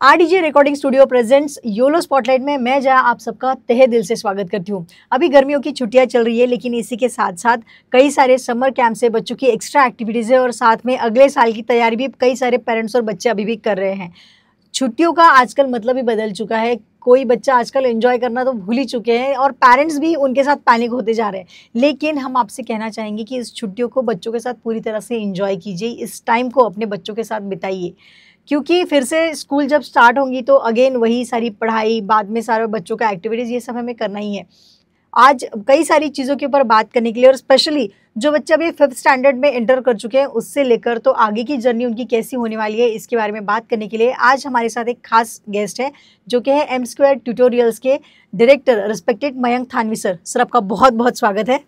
RDJ recording studio presents YOLO spotlight में मैं जया आप सबका तहे दिल से स्वागत करती हूँ। अभी गर्मियों की छुट्टियां चल रही है, लेकिन इसी के साथ साथ कई सारे समर कैंप से बच्चों की एक्स्ट्रा एक्टिविटीज़ है और साथ में अगले साल की तैयारी भी कई सारे पेरेंट्स और बच्चे अभी भी कर रहे हैं। छुट्टियों का आजकल मतलब ही बदल चुका है। कोई बच्चा आजकल एंजॉय करना तो भूल ही चुके हैं और पेरेंट्स भी उनके साथ पैनिक होते जा रहे हैं। लेकिन हम आपसे कहना चाहेंगे कि इस छुट्टियों को बच्चों के साथ पूरी तरह से एंजॉय कीजिए, इस टाइम को अपने बच्चों के साथ बिताइए, क्योंकि फिर से स्कूल जब स्टार्ट होंगी तो अगेन वही सारी पढ़ाई, बाद में सारे बच्चों का एक्टिविटीज़, ये सब हमें करना ही है। आज कई सारी चीज़ों के ऊपर बात करने के लिए, और स्पेशली जो बच्चे अभी 5th स्टैंडर्ड में एंटर कर चुके हैं उससे लेकर तो आगे की जर्नी उनकी कैसी होने वाली है, इसके बारे में बात करने के लिए आज हमारे साथ एक खास गेस्ट है जो कि है M² ट्यूटोरियल्स के director respected Mayank Thanvi sir. Sir, आपका बहुत बहुत स्वागत है।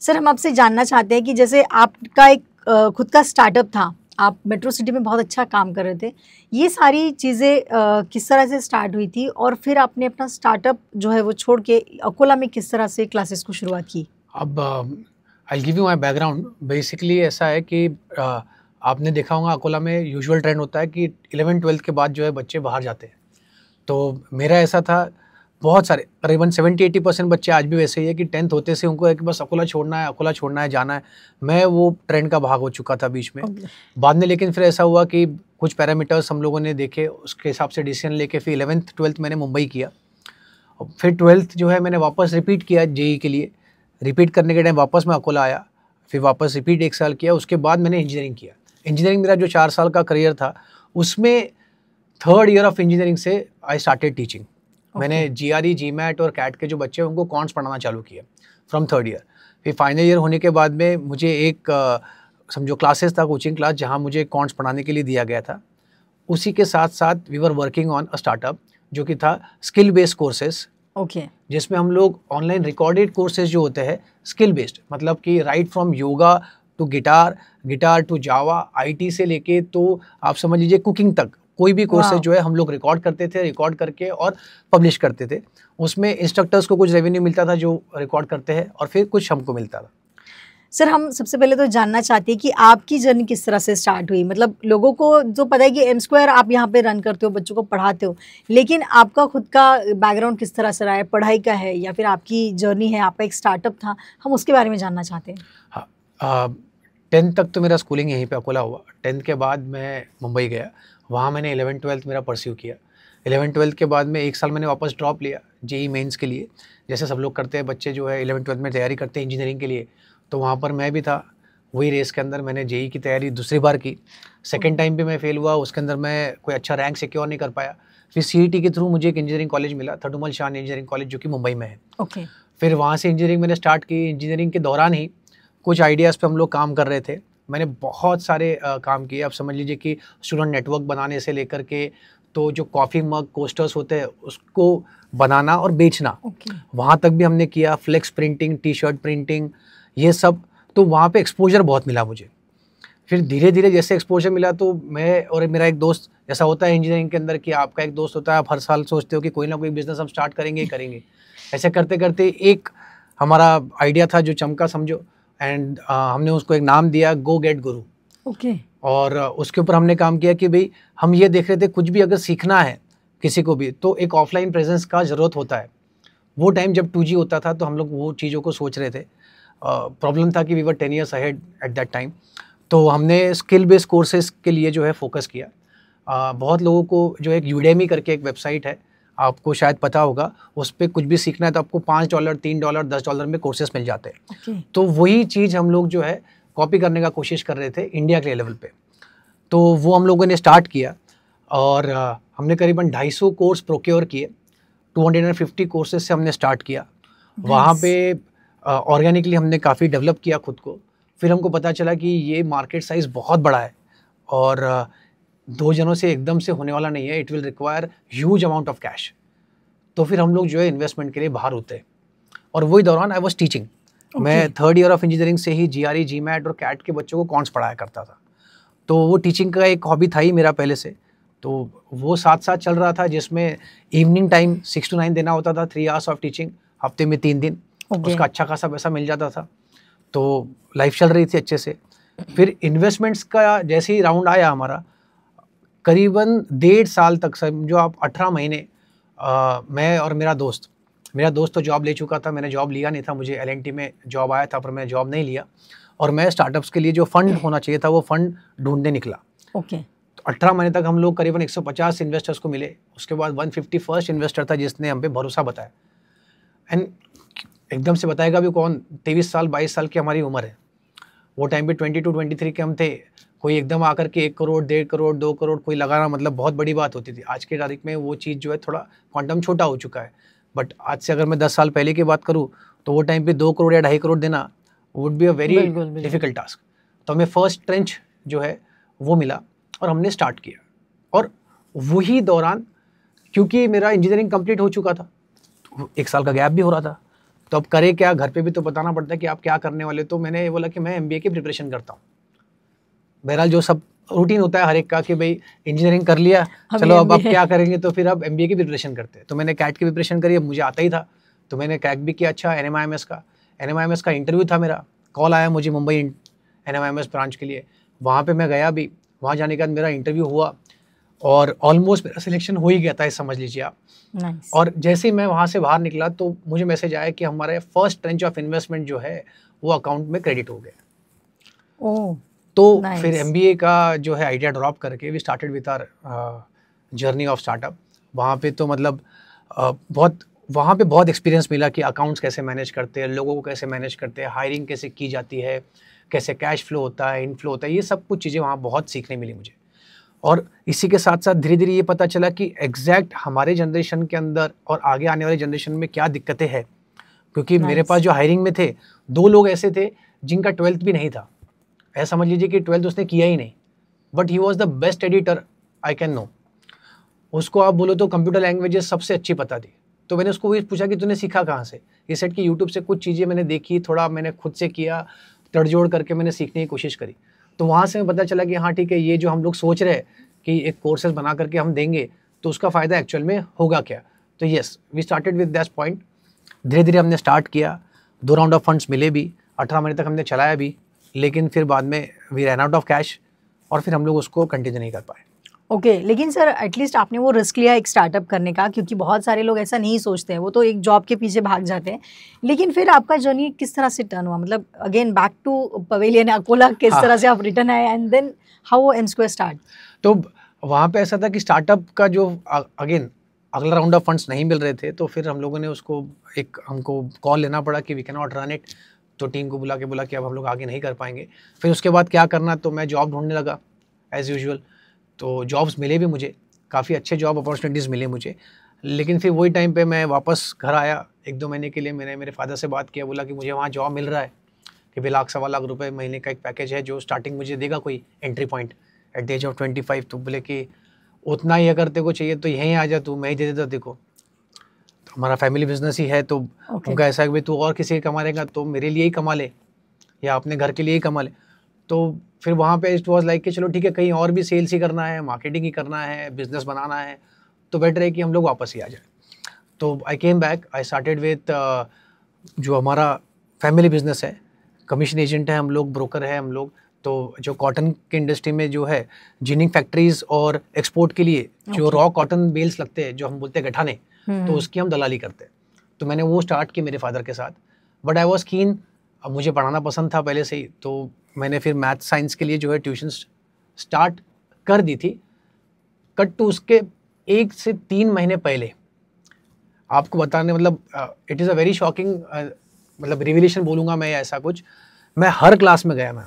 सर, हम आपसे जानना चाहते हैं कि जैसे आपका एक खुद का स्टार्टअप था, आप मेट्रो सिटी में बहुत अच्छा काम कर रहे थे, ये सारी चीज़ें किस तरह से स्टार्ट हुई थी और फिर आपने अपना स्टार्टअप जो है वो छोड़ के अकोला में किस तरह से क्लासेस को शुरुआत की? अब I give you my background. Basically ऐसा है कि आपने देखा होगा अकोला में यूजुअल ट्रेंड होता है कि 11th-12th के बाद जो है बच्चे बाहर जाते हैं। तो मेरा ऐसा था, बहुत सारे करीबन 70-80% बच्चे आज भी वैसे ही है कि 10th होते से उनको है कि बस अकोला छोड़ना है, जाना है। मैं वो ट्रेंड का भाग हो चुका था बीच में। बाद में लेकिन फिर ऐसा हुआ कि कुछ पैरामीटर्स हम लोगों ने देखे, उसके हिसाब से डिसीजन लेके फिर 11th-12th मैंने मुंबई किया। फिर 12th जो है मैंने वापस रिपीट किया जेई के लिए। रिपीट करने के टाइम वापस मैं अकोला आया, फिर वापस रिपीट 1 साल किया। उसके बाद मैंने इंजीनियरिंग किया। इंजीनियरिंग मेरा जो 4 साल का करियर था, उसमें 3rd ईयर ऑफ इंजीनियरिंग से आई स्टार्टेड टीचिंग। मैंने GRE, GMAT और CAT के जो बच्चे हैं उनको कॉन्ट्स पढ़ाना चालू किया फ्रॉम 3rd ईयर। फिर फाइनल ईयर होने के बाद में मुझे एक समझो क्लासेस था, कोचिंग क्लास, जहाँ मुझे कॉन्ट्स पढ़ाने के लिए दिया गया था। उसी के साथ साथ we were working on a startup जो कि था स्किल बेस्ड कोर्सेज। जिसमें हम लोग ऑनलाइन रिकॉर्डेड कोर्सेज जो होते हैं स्किल बेस्ड, मतलब कि right from yoga to guitar to Java, IT से लेके तो आप समझ लीजिए कुकिंग तक, कोई भी कोर्सेज जो है हम लोग रिकॉर्ड करते थे, रिकॉर्ड करके और पब्लिश करते थे। उसमें इंस्ट्रक्टर्स को कुछ रेवेन्यू मिलता था जो रिकॉर्ड करते हैं, और फिर कुछ हमको मिलता था। सर, हम सबसे पहले तो जानना चाहते हैं कि आपकी जर्नी किस तरह से स्टार्ट हुई। मतलब लोगों को जो पता है कि M² आप यहाँ पे रन करते हो, बच्चों को पढ़ाते हो, लेकिन आपका खुद का बैकग्राउंड किस तरह से रहा है, पढ़ाई का है या फिर आपकी जर्नी है, आपका एक स्टार्टअप था, हम उसके बारे में जानना चाहते हैं। हाँ, 10th तक तो मेरा स्कूलिंग यहीं पे अकोला हुआ। 10th के बाद मैं मुंबई गया, वहाँ मैंने 11th-12th मेरा परस्यू किया। 11th-12th के बाद में 1 साल मैंने वापस ड्रॉप लिया जेई मेंस के लिए, जैसे सब लोग करते हैं, बच्चे जो है 11th-12th में तैयारी करते हैं इंजीनियरिंग के लिए। तो वहाँ पर मैं भी था, वही रेस के अंदर मैंने जेई की तैयारी दूसरी बार की। सेकेंड टाइम भी मैं फेल हुआ, उसके अंदर मैं कोई अच्छा रैंक सिक्योर नहीं कर पाया। फिर CET के थ्रू मुझे एक इंजीनियरिंग कॉलेज मिला, थडुमल शान इंजीनियरिंग कॉलेज, जो कि मुंबई में है। फिर वहाँ से इंजीनियरिंग मैंने स्टार्ट की। इंजीनियरिंग के दौरान ही कुछ आइडियाज़ पे हम लोग काम कर रहे थे। मैंने बहुत सारे काम किए। आप समझ लीजिए कि स्टूडेंट नेटवर्क बनाने से लेकर के तो जो कॉफ़ी मग कोस्टर्स होते हैं उसको बनाना और बेचना, वहाँ तक भी हमने किया। फ्लेक्स प्रिंटिंग, T-शर्ट प्रिंटिंग, ये सब। तो वहाँ पे एक्सपोजर बहुत मिला मुझे। फिर धीरे धीरे जैसे एक्सपोजर मिला तो मैं और मेरा एक दोस्त, जैसा होता है इंजीनियरिंग के अंदर कि आपका एक दोस्त होता है, आप हर साल सोचते हो कि कोई ना कोई बिजनेस हम स्टार्ट करेंगे। ऐसे करते करते एक हमारा आइडिया था जो चमका, समझो, एंड हमने उसको एक नाम दिया, गो गेट गुरु। और उसके ऊपर हमने काम किया कि भाई हम ये देख रहे थे कुछ भी अगर सीखना है किसी को भी तो एक ऑफलाइन प्रेजेंस का ज़रूरत होता है। वो टाइम जब 2G होता था तो हम लोग वो चीज़ों को सोच रहे थे। प्रॉब्लम था कि we were 10 years ahead at that time. तो हमने स्किल बेस्ड कोर्सेज के लिए जो है फोकस किया। बहुत लोगों को जो एक यूडेमी करके एक वेबसाइट है, आपको शायद पता होगा, उस पर कुछ भी सीखना है तो आपको $5, $3, $10 में कोर्सेज मिल जाते हैं। तो वही चीज़ हम लोग जो है कॉपी करने का कोशिश कर रहे थे इंडिया के लेवल पे। तो वो हम लोगों ने स्टार्ट किया और हमने करीबन 250 कोर्स प्रोक्योर किए। 250 कोर्सेज से हमने स्टार्ट किया। वहाँ पे ऑर्गेनिकली हमने काफ़ी डेवलप किया खुद को। फिर हमको पता चला कि ये मार्केट साइज़ बहुत बड़ा है और 2 जनों से एकदम से होने वाला नहीं है, it will require huge amount of cash. तो फिर हम लोग जो है इन्वेस्टमेंट के लिए बाहर होते हैं। और वही दौरान आई वॉज टीचिंग। मैं 3rd ईयर ऑफ इंजीनियरिंग से ही GRE, GMAT और CAT के बच्चों को कॉन्ट्स पढ़ाया करता था। तो वो टीचिंग का एक हॉबी था ही मेरा पहले से। तो वो साथ साथ चल रहा था, जिसमें इवनिंग टाइम 6 to 9 देना होता था, 3 hours ऑफ टीचिंग, हफ्ते में 3 दिन। उसका अच्छा खासा पैसा मिल जाता था, तो लाइफ चल रही थी अच्छे से। फिर इन्वेस्टमेंट्स का जैसे ही राउंड आया हमारा, करीबन 1.5 साल तक, समझो आप 18 महीने, मैं और मेरा दोस्त तो जॉब ले चुका था, मैंने जॉब लिया नहीं था, मुझे LNT में जॉब आया था पर मैं जॉब नहीं लिया, और मैं स्टार्टअप्स के लिए जो फंड होना चाहिए था वो फंड ढूंढने निकला। ओके। तो 18 महीने तक हम लोग करीबन 150 इन्वेस्टर्स को मिले, उसके बाद 150 फर्स्ट इन्वेस्टर था जिसने हम पे भरोसा बताया। एंड एकदम से बताएगा भी कौन, 23 साल 22 साल की हमारी उम्र है, वो टाइम पे 22-23 के हम थे। कोई एकदम आकर के 1 करोड़ 1.5 करोड़ 2 करोड़ कोई लगाना मतलब बहुत बड़ी बात होती थी। आज की तारीख में वो चीज़ जो है थोड़ा क्वांटम छोटा हो चुका है, बट आज से अगर मैं 10 साल पहले की बात करूँ तो वो टाइम पे 2 करोड़ या 2.5 करोड़ देना would be a very difficult task. तो हमें फर्स्ट ट्रेंच जो है वो मिला और हमने स्टार्ट किया। और वही दौरान, क्योंकि मेरा इंजीनियरिंग कंप्लीट हो चुका था, 1 साल का गैप भी हो रहा था, तो अब करे क्या, घर पे भी तो बताना पड़ता है कि आप क्या करने वाले। तो मैंने बोला कि मैं MBA की प्रिपरेशन करता हूँ। बहरहाल जो सब रूटीन होता है हर एक का कि भाई इंजीनियरिंग कर लिया, चलो अब क्या करेंगे, तो फिर अब MBA की प्रिपरेशन करते हैं। तो मैंने कैट की प्रिपरेशन करी, अब मुझे आता ही था तो मैंने कैट भी किया। अच्छा, NMIMS का इंटरव्यू था, मेरा कॉल आया मुझे मुंबई NMIMS ब्रांच के लिए, वहाँ पे मैं गया भी। वहाँ जाने के बाद मेरा इंटरव्यू हुआ और ऑलमोस्ट मेरा सिलेक्शन हो ही गया था, समझ लीजिए आप। Nice. और जैसे ही मैं वहाँ से बाहर निकला तो मुझे मैसेज आया कि हमारे फर्स्ट ट्रेंच ऑफ इन्वेस्टमेंट जो है वो अकाउंट में क्रेडिट हो गया। ओह, तो nice. फिर MBA का जो है आइडिया ड्रॉप करके we started with our journey of startup. वहाँ पे तो मतलब वहाँ पे बहुत एक्सपीरियंस मिला कि अकाउंट्स कैसे मैनेज करते हैं, लोगों को कैसे मैनेज करते हैं, हायरिंग कैसे की जाती है, कैसे कैश फ्लो होता है, इनफ्लो होता है, ये सब कुछ चीज़ें वहाँ बहुत सीखने मिली मुझे। और इसी के साथ साथ धीरे धीरे ये पता चला कि एग्जैक्ट हमारे जनरेशन के अंदर और आगे आने वाले जनरेशन में क्या दिक्कतें हैं। क्योंकि मेरे पास जो हायरिंग में थे 2 लोग ऐसे थे जिनका 12th भी नहीं था, ऐसा समझ लीजिए कि 12th उसने किया ही नहीं, but he was the best editor I can know. उसको आप बोलो तो कंप्यूटर लैंग्वेजेस सबसे अच्छी पता थी। तो मैंने उसको वही पूछा कि तूने सीखा कहाँ से। ये सेट कि यूट्यूब से कुछ चीज़ें मैंने देखी, थोड़ा मैंने खुद से किया, तड़जोड़ करके मैंने सीखने की कोशिश करी। तो वहाँ से पता चला कि हाँ ठीक है, ये जो हम लोग सोच रहे हैं कि एक कोर्सेज बना करके हम देंगे तो उसका फ़ायदा एक्चुअल में होगा क्या। तो yes, we started with that point. धीरे धीरे हमने स्टार्ट किया, 2 राउंड ऑफ फंड्स मिले भी, 18 महीने तक हमने चलाया भी, लेकिन फिर बाद में we run out of cash और फिर हम लोग उसको कंटिन्यू नहीं कर पाए। ओके, लेकिन सर एटलीस्ट आपने वो रिस्क लिया एक स्टार्टअप करने का, क्योंकि बहुत सारे लोग ऐसा नहीं सोचते हैं, वो तो एक जॉब के पीछे भाग जाते हैं। लेकिन फिर आपका जर्नी किस तरह से टर्न हुआ, मतलब again back to pavilion Akola किस तरह से आप रिटर्न आए and then how N-Square start? तो वहाँ पे ऐसा था कि स्टार्टअप का जो अगेन अगला राउंड ऑफ फंड्स नहीं मिल रहे थे, तो फिर हम लोगों ने उसको हमको कॉल लेना पड़ा कि we can not run it. तो टीम को बुला के बोला कि अब हम लोग आगे नहीं कर पाएंगे। फिर उसके बाद क्या करना, तो मैं जॉब ढूंढने लगा एज़ यूजुअल। तो जॉब्स मिले भी मुझे, काफ़ी अच्छे जॉब अपॉर्चुनिटीज़ मिले मुझे। लेकिन फिर वही टाइम पे मैं वापस घर आया 1-2 महीने के लिए। मैंने मेरे फादर से बात किया, बोला कि मुझे वहाँ जॉब मिल रहा है कि 1 लाख 1.25 लाख रुपए महीने का एक पैकेज है जो स्टार्टिंग मुझे देगा कोई entry point at the age of 25। तो बोले कि उतना ही अगर तेरे को चाहिए तो यहीं आ जा, तू मैं ही दे देता देखो। तो हमारा फैमिली बिजनेस ही है, तो उनका ऐसा है कि भाई तू और किसी का कमा लेगा तो मेरे लिए ही कमा ले या अपने घर के लिए ही कमा ले। तो फिर वहाँ पे इट वॉज लाइक कि चलो ठीक है, कहीं और भी सेल्स ही करना है, मार्केटिंग ही करना है, बिजनेस बनाना है, तो बेटर है कि हम लोग वापस ही आ जाए। तो I came back, I started with जो हमारा फैमिली बिजनेस है, कमीशन एजेंट है हम लोग, ब्रोकर है हम लोग। तो जो कॉटन की इंडस्ट्री में जो है जिनिंग फैक्ट्रीज और एक्सपोर्ट के लिए जो रॉ कॉटन बेल्स लगते हैं, जो हम बोलते हैं गठाने, तो उसकी हम दलाली करते हैं। तो मैंने वो स्टार्ट की मेरे फादर के साथ, बट आई वॉज कीन, अब मुझे पढ़ाना पसंद था पहले से ही, तो मैंने फिर मैथ साइंस के लिए जो है ट्यूशन स्टार्ट कर दी थी। कट टू उसके 1 से 3 महीने पहले आपको बताने, मतलब it is a very shocking, मतलब रिविलेशन बोलूँगा मैं, ऐसा कुछ। मैं हर क्लास में गया, मैं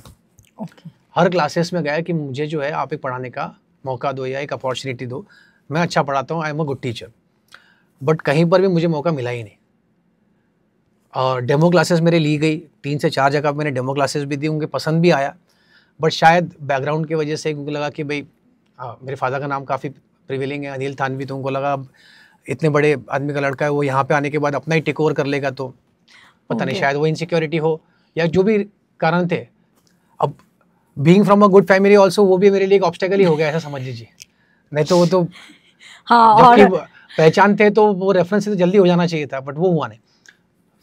हर क्लासेस में गया कि मुझे जो है आप एक पढ़ाने का मौका दो या एक अपॉर्चुनिटी दो, मैं अच्छा पढ़ाता हूँ, I am a good teacher. But कहीं पर भी मुझे मौका मिला ही नहीं। और डेमो क्लासेस मेरे ली गई, 3 से 4 जगह मैंने डेमो क्लासेस भी दी, उनके पसंद भी आया। बट शायद बैकग्राउंड की वजह से उनको लगा कि भाई मेरे फादर का नाम काफ़ी प्रिवेलिंग है, अनिल थानवी, तो उनको लगा अब इतने बड़े आदमी का लड़का है, वो यहाँ पे आने के बाद अपना ही टेक ओवर कर लेगा, तो पता नहीं शायद वो इनसिक्योरिटी हो या जो भी कारण थे। अब being from a good family also, वो भी मेरे लिए एक ऑब्स्टेकल ही हो गया, ऐसा समझ लीजिए। नहीं तो वो तो जबकि पहचान थे तो वो रेफरेंस से तो जल्दी हो जाना चाहिए था, बट वो हुआ नहीं।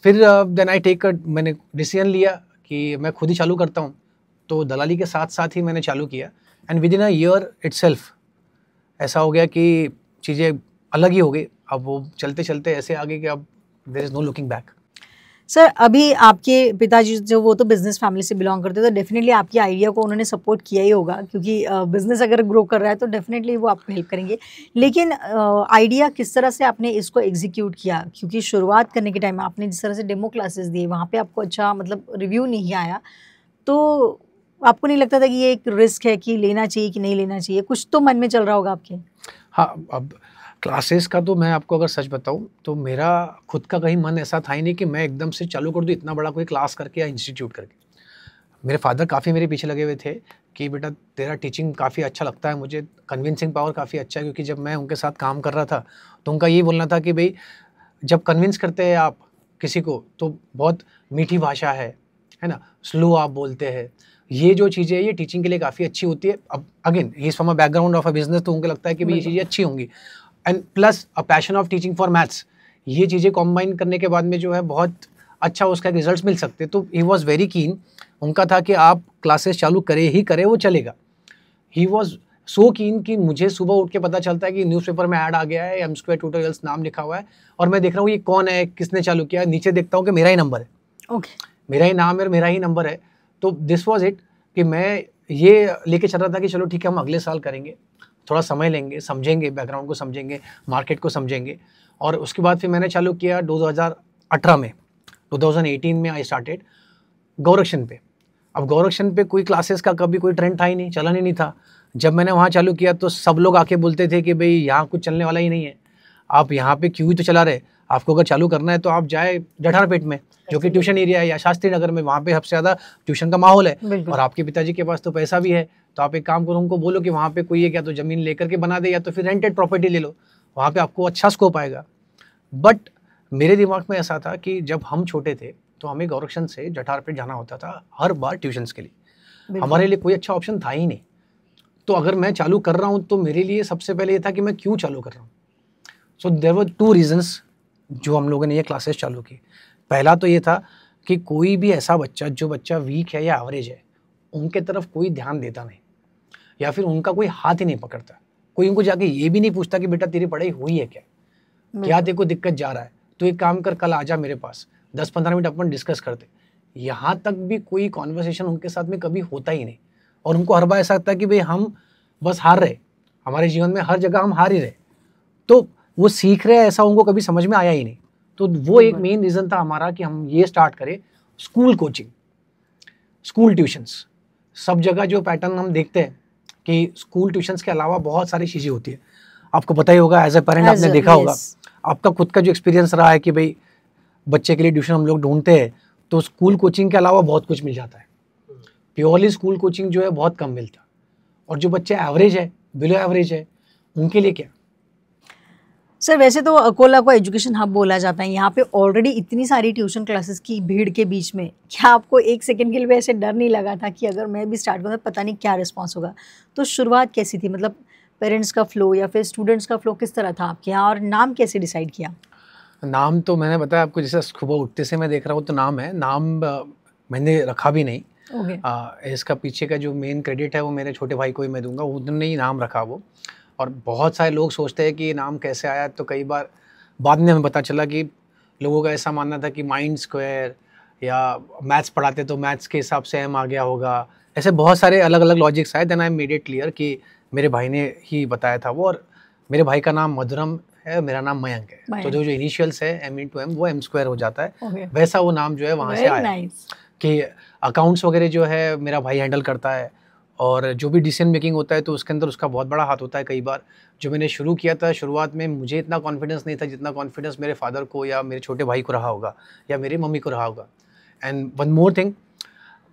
फिर देन आई टेक, मैंने डिसीजन लिया कि मैं खुद ही चालू करता हूँ। तो दलाली के साथ साथ ही मैंने चालू किया, and with in a year itself ऐसा हो गया कि चीज़ें अलग ही हो गई। अब वो चलते चलते ऐसे आगे कि अब there is no looking back. Sir अभी आपके पिताजी जो वो तो बिजनेस फैमिली से बिलोंग करते हैं, तो डेफिनेटली आपके आइडिया को उन्होंने सपोर्ट किया ही होगा, क्योंकि बिजनेस अगर ग्रो कर रहा है तो डेफिनेटली वो आपको हेल्प करेंगे। लेकिन आइडिया किस तरह से आपने इसको एग्जीक्यूट किया, क्योंकि शुरुआत करने के टाइम आपने जिस तरह से डेमो क्लासेस दिए वहाँ पे आपको अच्छा मतलब रिव्यू नहीं आया, तो आपको नहीं लगता था कि ये एक रिस्क है कि लेना चाहिए कि नहीं लेना चाहिए? कुछ तो मन में चल रहा होगा आपके। हाँ, अब क्लासेस का तो मैं आपको अगर सच बताऊँ तो मेरा खुद का कहीं मन ऐसा था ही नहीं कि मैं एकदम से चालू कर दूँ इतना बड़ा कोई क्लास करके या इंस्टीट्यूट करके। मेरे फादर काफ़ी मेरे पीछे लगे हुए थे कि बेटा तेरा टीचिंग काफ़ी अच्छा लगता है मुझे, कन्विंसिंग पावर काफ़ी अच्छा है, क्योंकि जब मैं उनके साथ काम कर रहा था तो उनका यही बोलना था कि भाई जब कन्विंस करते हैं आप किसी को तो बहुत मीठी भाषा है ना, स्लो आप बोलते हैं, ये जो चीज़ें ये टीचिंग के लिए काफ़ी अच्छी होती है। अब again he is from a background of a business, तो उनको लगता है कि भाई ये चीज़ें अच्छी होंगी, and plus a passion of teaching for maths, ये चीज़ें कॉम्बाइन करने के बाद में जो है बहुत अच्छा उसका रिजल्ट मिल सकते। तो ही वॉज वेरी कीन, उनका था कि आप क्लासेस चालू करे ही करे, वो चलेगा। ही वॉज सो कीन कि मुझे सुबह उठ के पता चलता है कि न्यूज़पेपर में ऐड आ गया है, एम स्क्वायर ट्यूटोरियल्स नाम लिखा हुआ है, और मैं देख रहा हूँ ये कौन है, किसने चालू किया है, नीचे देखता हूँ कि मेरा ही नंबर है, मेरा ही नाम है और मेरा ही नंबर है। तो दिस वॉज इट कि मैं ये लेके चल रहा था कि चलो ठीक है हम अगले साल करेंगे, थोड़ा समय लेंगे, समझेंगे, बैकग्राउंड को समझेंगे, मार्केट को समझेंगे। और उसके बाद फिर मैंने चालू किया 2018 में, 2018 में आई स्टार्टेड गोरक्षण पे। अब गोरक्षण पे कोई क्लासेस का कभी कोई ट्रेंड था ही नहीं, चलन ही नहीं था। जब मैंने वहाँ चालू किया तो सब लोग आके बोलते थे कि भाई यहाँ कुछ चलने वाला ही नहीं है, आप यहाँ पे क्यों ही तो चला रहे, आपको अगर चालू करना है तो आप जाए जठारपेट में जो कि ट्यूशन एरिया है, या शास्त्री नगर में, वहाँ पे सबसे ज़्यादा ट्यूशन का माहौल है, और आपके पिताजी के पास तो पैसा भी है, तो आप एक काम करो, उनको बोलो कि वहाँ पे कोई है क्या तो ज़मीन लेकर के बना दे, या तो फिर रेंटेड प्रॉपर्टी ले लो, वहाँ पे आपको अच्छा स्कोप आएगा। बट मेरे दिमाग में ऐसा था कि जब हम छोटे थे तो हमें गोरक्षण से जठारपेट जाना होता था हर बार ट्यूशन्स के लिए, हमारे लिए कोई अच्छा ऑप्शन था ही नहीं। तो अगर मैं चालू कर रहा हूँ तो मेरे लिए सबसे पहले ये था कि मैं क्यों चालू कर रहा हूँ। सो देयर वर 2 रीजंस जो हम लोगों ने ये क्लासेस चालू की। पहला तो ये था कि कोई भी ऐसा बच्चा जो बच्चा वीक है या एवरेज है, उनके तरफ कोई ध्यान देता नहीं, या फिर उनका कोई हाथ ही नहीं पकड़ता, कोई उनको जाके ये भी नहीं पूछता कि बेटा तेरी पढ़ाई हुई है क्या तेरे को दिक्कत जा रहा है, तो एक काम कर, कल आ जा मेरे पास, 10-15 मिनट अपन डिस्कस करते। यहाँ तक भी कोई कॉन्वर्सेशन उनके साथ में कभी होता ही नहीं, और उनको हर बार ऐसा लगता है कि भाई हम बस हार रहे, हमारे जीवन में हर जगह हम हार ही रहे, तो वो सीख रहे हैं ऐसा उनको कभी समझ में आया ही नहीं। तो वो एक मेन रीज़न था हमारा कि हम ये स्टार्ट करें स्कूल कोचिंग, स्कूल ट्यूशन्स। सब जगह जो पैटर्न हम देखते हैं कि स्कूल ट्यूशन्स के अलावा बहुत सारी चीज़ें होती है, आपको पता ही होगा, एज ए पेरेंट आपने देखा होगा, आपका खुद का जो एक्सपीरियंस रहा है कि भाई बच्चे के लिए ट्यूशन हम लोग ढूंढते हैं तो स्कूल कोचिंग के अलावा बहुत कुछ मिल जाता है, प्योरली स्कूल कोचिंग जो है बहुत कम मिलता, और जो बच्चे एवरेज है, बिलो एवरेज है, उनके लिए क्या। सर वैसे तो अकोला को एजुकेशन हब बोला जाता है, यहाँ पे ऑलरेडी इतनी सारी ट्यूशन क्लासेस की भीड़ के बीच में क्या आपको एक सेकंड के लिए ऐसे डर नहीं लगा था कि अगर मैं भी स्टार्ट करूँ पता नहीं क्या रिस्पॉन्स होगा? तो शुरुआत कैसी थी, मतलब पेरेंट्स का फ्लो या फिर स्टूडेंट्स का फ्लो किस तरह था आपके यहाँ, और नाम कैसे डिसाइड किया? नाम तो मैंने बताया आपको, जैसे सुबह उठते से मैं देख रहा हूँ तो नाम है, नाम मैंने रखा भी नहीं। इसका पीछे का जो मेन क्रेडिट है वो मेरे छोटे भाई को ही मैं दूंगा, उन्होंने ही नाम रखा वो। और बहुत सारे लोग सोचते हैं कि नाम कैसे आया, तो कई बार बाद में हमें पता चला कि लोगों का ऐसा मानना था कि माइंड स्क्वायर या मैथ्स पढ़ाते तो मैथ्स के हिसाब से एम आ गया होगा, ऐसे बहुत सारे अलग अलग लॉजिक्स आए। Then I made it clear कि मेरे भाई ने ही बताया था वो, और मेरे भाई का नाम मधुरम है, मेरा नाम मयंक है, तो जो इनिशियल्स है M वो M स्क्वायर हो जाता है, वैसा वो नाम जो है वहाँ से आया। कि अकाउंट्स वगैरह जो है मेरा भाई हैंडल करता है, और जो भी डिसीजन मेकिंग होता है तो उसके अंदर उसका बहुत बड़ा हाथ होता है। कई बार जो मैंने शुरू किया था शुरुआत में मुझे इतना कॉन्फिडेंस नहीं था जितना कॉन्फिडेंस मेरे फादर को या मेरे छोटे भाई को रहा होगा या मेरी मम्मी को रहा होगा। एंड वन मोर थिंग,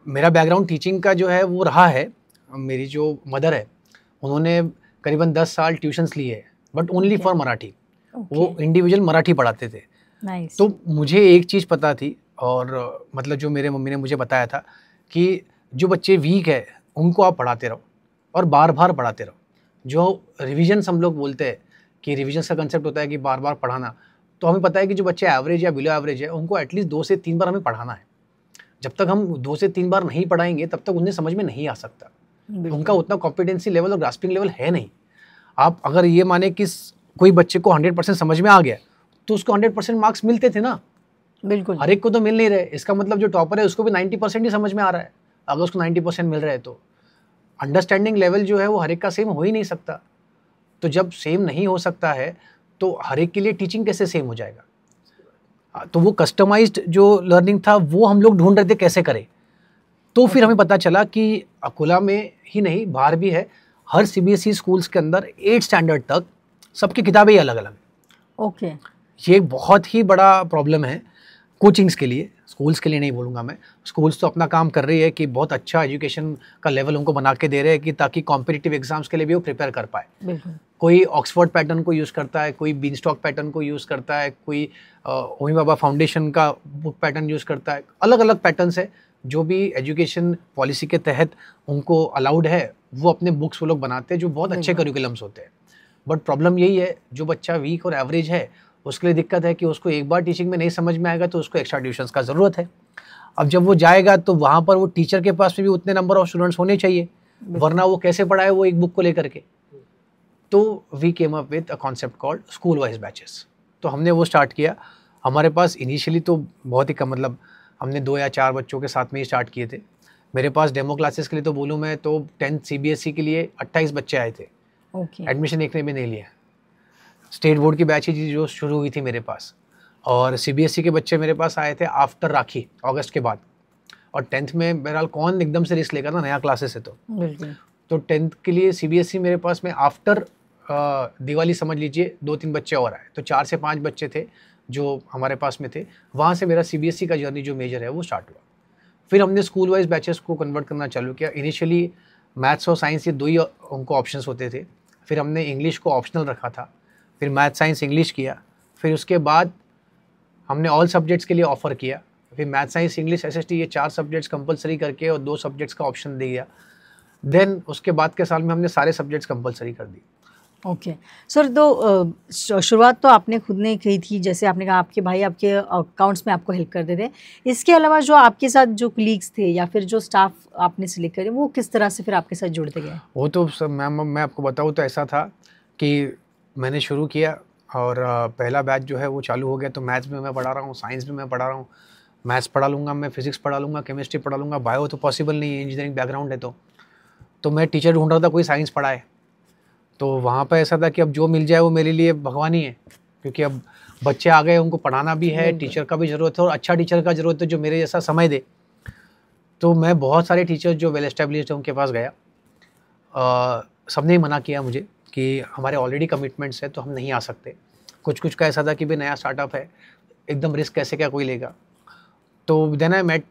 मेरा बैकग्राउंड टीचिंग का जो है वो रहा है। मेरी जो मदर है उन्होंने करीबन 10 साल ट्यूशन्स लिए है, बट ओनली फॉर मराठी। वो इंडिविजुअल मराठी पढ़ाते थे। तो मुझे एक चीज़ पता थी, और मतलब जो मेरे मम्मी ने मुझे बताया था कि जो बच्चे वीक है उनको आप पढ़ाते रहो और बार बार पढ़ाते रहो। जो रिविजन्स हम लोग बोलते हैं कि रिविजन्स का कंसेप्ट होता है कि बार बार पढ़ाना, तो हमें पता है कि जो बच्चे एवरेज या बिलो एवरेज है उनको एटलीस्ट 2 से 3 बार हमें पढ़ाना है। जब तक हम 2 से 3 बार नहीं पढ़ाएंगे तब तक उन्हें समझ में नहीं आ सकता, उनका उतना कॉम्पिटेंसी लेवल और ग्रास्पिंग लेवल है नहीं। आप अगर ये माने कि कोई बच्चे को 100% समझ में आ गया तो उसको 100% मार्क्स मिलते थे ना। बिल्कुल। हर एक को तो मिल नहीं रहे, इसका मतलब जो टॉपर है उसको भी 90% ही समझ में आ रहा है। अगर उसको 90% मिल रहा है तो अंडरस्टैंडिंग लेवल जो है वो हर एक का सेम हो ही नहीं सकता। तो जब सेम नहीं हो सकता है तो हर एक के लिए टीचिंग कैसे सेम हो जाएगा। तो वो कस्टमाइज्ड जो लर्निंग था वो हम लोग ढूंढ रहे थे कैसे करें। तो फिर हमें पता चला कि अकोला में ही नहीं बाहर भी है, हर सीबीएसई स्कूल्स के अंदर 8 स्टैंडर्ड तक सबकी किताबें ही अलग अलग। ओके। ये एक बहुत ही बड़ा प्रॉब्लम है कोचिंग्स के लिए, स्कूल्स के लिए नहीं बोलूँगा मैं। स्कूल्स तो अपना काम कर रही है कि बहुत अच्छा एजुकेशन का लेवल उनको बना के दे रहे हैं कि ताकि कॉम्पिटिटिव एग्जाम्स के लिए भी वो प्रिपेयर कर पाए। बिल्कुल। कोई ऑक्सफोर्ड पैटर्न को यूज़ करता है, कोई बीनस्टॉक पैटर्न को यूज़ करता है, कोई होमी बाबा फाउंडेशन का बुक पैटर्न यूज़ करता है। अलग अलग पैटर्न्स है जो भी एजुकेशन पॉलिसी के तहत उनको अलाउड है, वो अपने बुक्स वो लोग बनाते हैं जो बहुत अच्छे करिकुलम्स होते हैं। बट प्रॉब्लम यही है, जो बच्चा वीक और एवरेज है उसके लिए दिक्कत है कि उसको एक बार टीचिंग में नहीं समझ में आएगा तो उसको एक्स्ट्रा ट्यूशन्स का ज़रूरत है। अब जब वो जाएगा तो वहाँ पर वो टीचर के पास में भी उतने नंबर ऑफ स्टूडेंट्स होने चाहिए, वरना वो कैसे पढ़ाए वो एक बुक को लेकर के। तो we came up with a concept called school wise batches. तो हमने वो स्टार्ट किया। हमारे पास इनिशियली तो बहुत ही कम, मतलब हमने 2 या 4 बच्चों के साथ में ही स्टार्ट किए थे। मेरे पास डेमो क्लासेस के लिए तो बोलूँ मैं तो 10th सीबीएसई के लिए 28 बच्चे आए थे। एडमिशन एक ने भी नहीं लिया। स्टेट बोर्ड की बैच ही जो शुरू हुई थी मेरे पास, और सीबीएसई के बच्चे मेरे पास आए थे आफ्टर राखी, अगस्त के बाद। और 10th में बहरहाल कौन एकदम से रिस्क लेगा ना, नया क्लासेस है तो 10th के लिए सीबीएसई मेरे पास में आफ्टर दिवाली समझ लीजिए 2-3 बच्चे और आए, तो 4 से 5 बच्चे थे जो हमारे पास में थे। वहाँ से मेरा सीबीएसई का जर्नी जो मेजर है वो स्टार्ट हुआ। फिर हमने स्कूल वाइज बैचेस को कन्वर्ट करना चालू किया। इनिशियली मैथ्स और साइंस ये 2 ही उनको ऑप्शंस होते थे। फिर हमने इंग्लिश को ऑप्शनल रखा था, फिर मैथ साइंस इंग्लिश किया। फिर उसके बाद हमने ऑल सब्जेक्ट्स के लिए ऑफ़र किया। फिर मैथ साइंस इंग्लिश एसएसटी ये 4 सब्जेक्ट्स कंपलसरी करके और 2 सब्जेक्ट्स का ऑप्शन दिया। देन उसके बाद के साल में हमने सारे सब्जेक्ट्स कंपलसरी कर दी। ओके सर, तो शुरुआत तो आपने खुद ने की थी, जैसे आपने कहा आपके भाई आपके अकाउंट्स में आपको हेल्प करते थे। इसके अलावा जो आपके साथ जो कलीग्स थे या फिर जो स्टाफ आपने सिलेक्ट करे वो किस तरह से फिर आपके साथ जुड़ते गए? वो तो सर मैं आपको बताऊँ तो ऐसा था कि मैंने शुरू किया और पहला बैच जो है वो चालू हो गया। तो मैथ्स में मैं पढ़ा रहा हूँ, साइंस में मैं पढ़ा रहा हूँ। मैथ्स पढ़ा लूँगा मैं, फिजिक्स पढ़ा लूँगा, केमिस्ट्री पढ़ा लूँगा। बायो तो पॉसिबल नहीं है, इंजीनियरिंग बैकग्राउंड है। तो मैं टीचर ढूंढ रहा था कोई साइंस पढ़ाए। तो वहाँ पर ऐसा था कि अब जो मिल जाए वो मेरे लिए भगवान ही है, क्योंकि अब बच्चे आ गए, उनको पढ़ाना भी है, टीचर का भी ज़रूरत है और अच्छा टीचर का ज़रूरत है जो मेरे जैसा समय दे। तो मैं बहुत सारे टीचर्स जो वेल एस्टेब्लिश्ड हैं उनके पास गया। सबने ही मना किया मुझे कि हमारे ऑलरेडी कमिटमेंट्स है तो हम नहीं आ सकते। कुछ का ऐसा था कि भाई नया स्टार्टअप है, एकदम रिस्क कैसे क्या कोई लेगा। तो देन आई मेट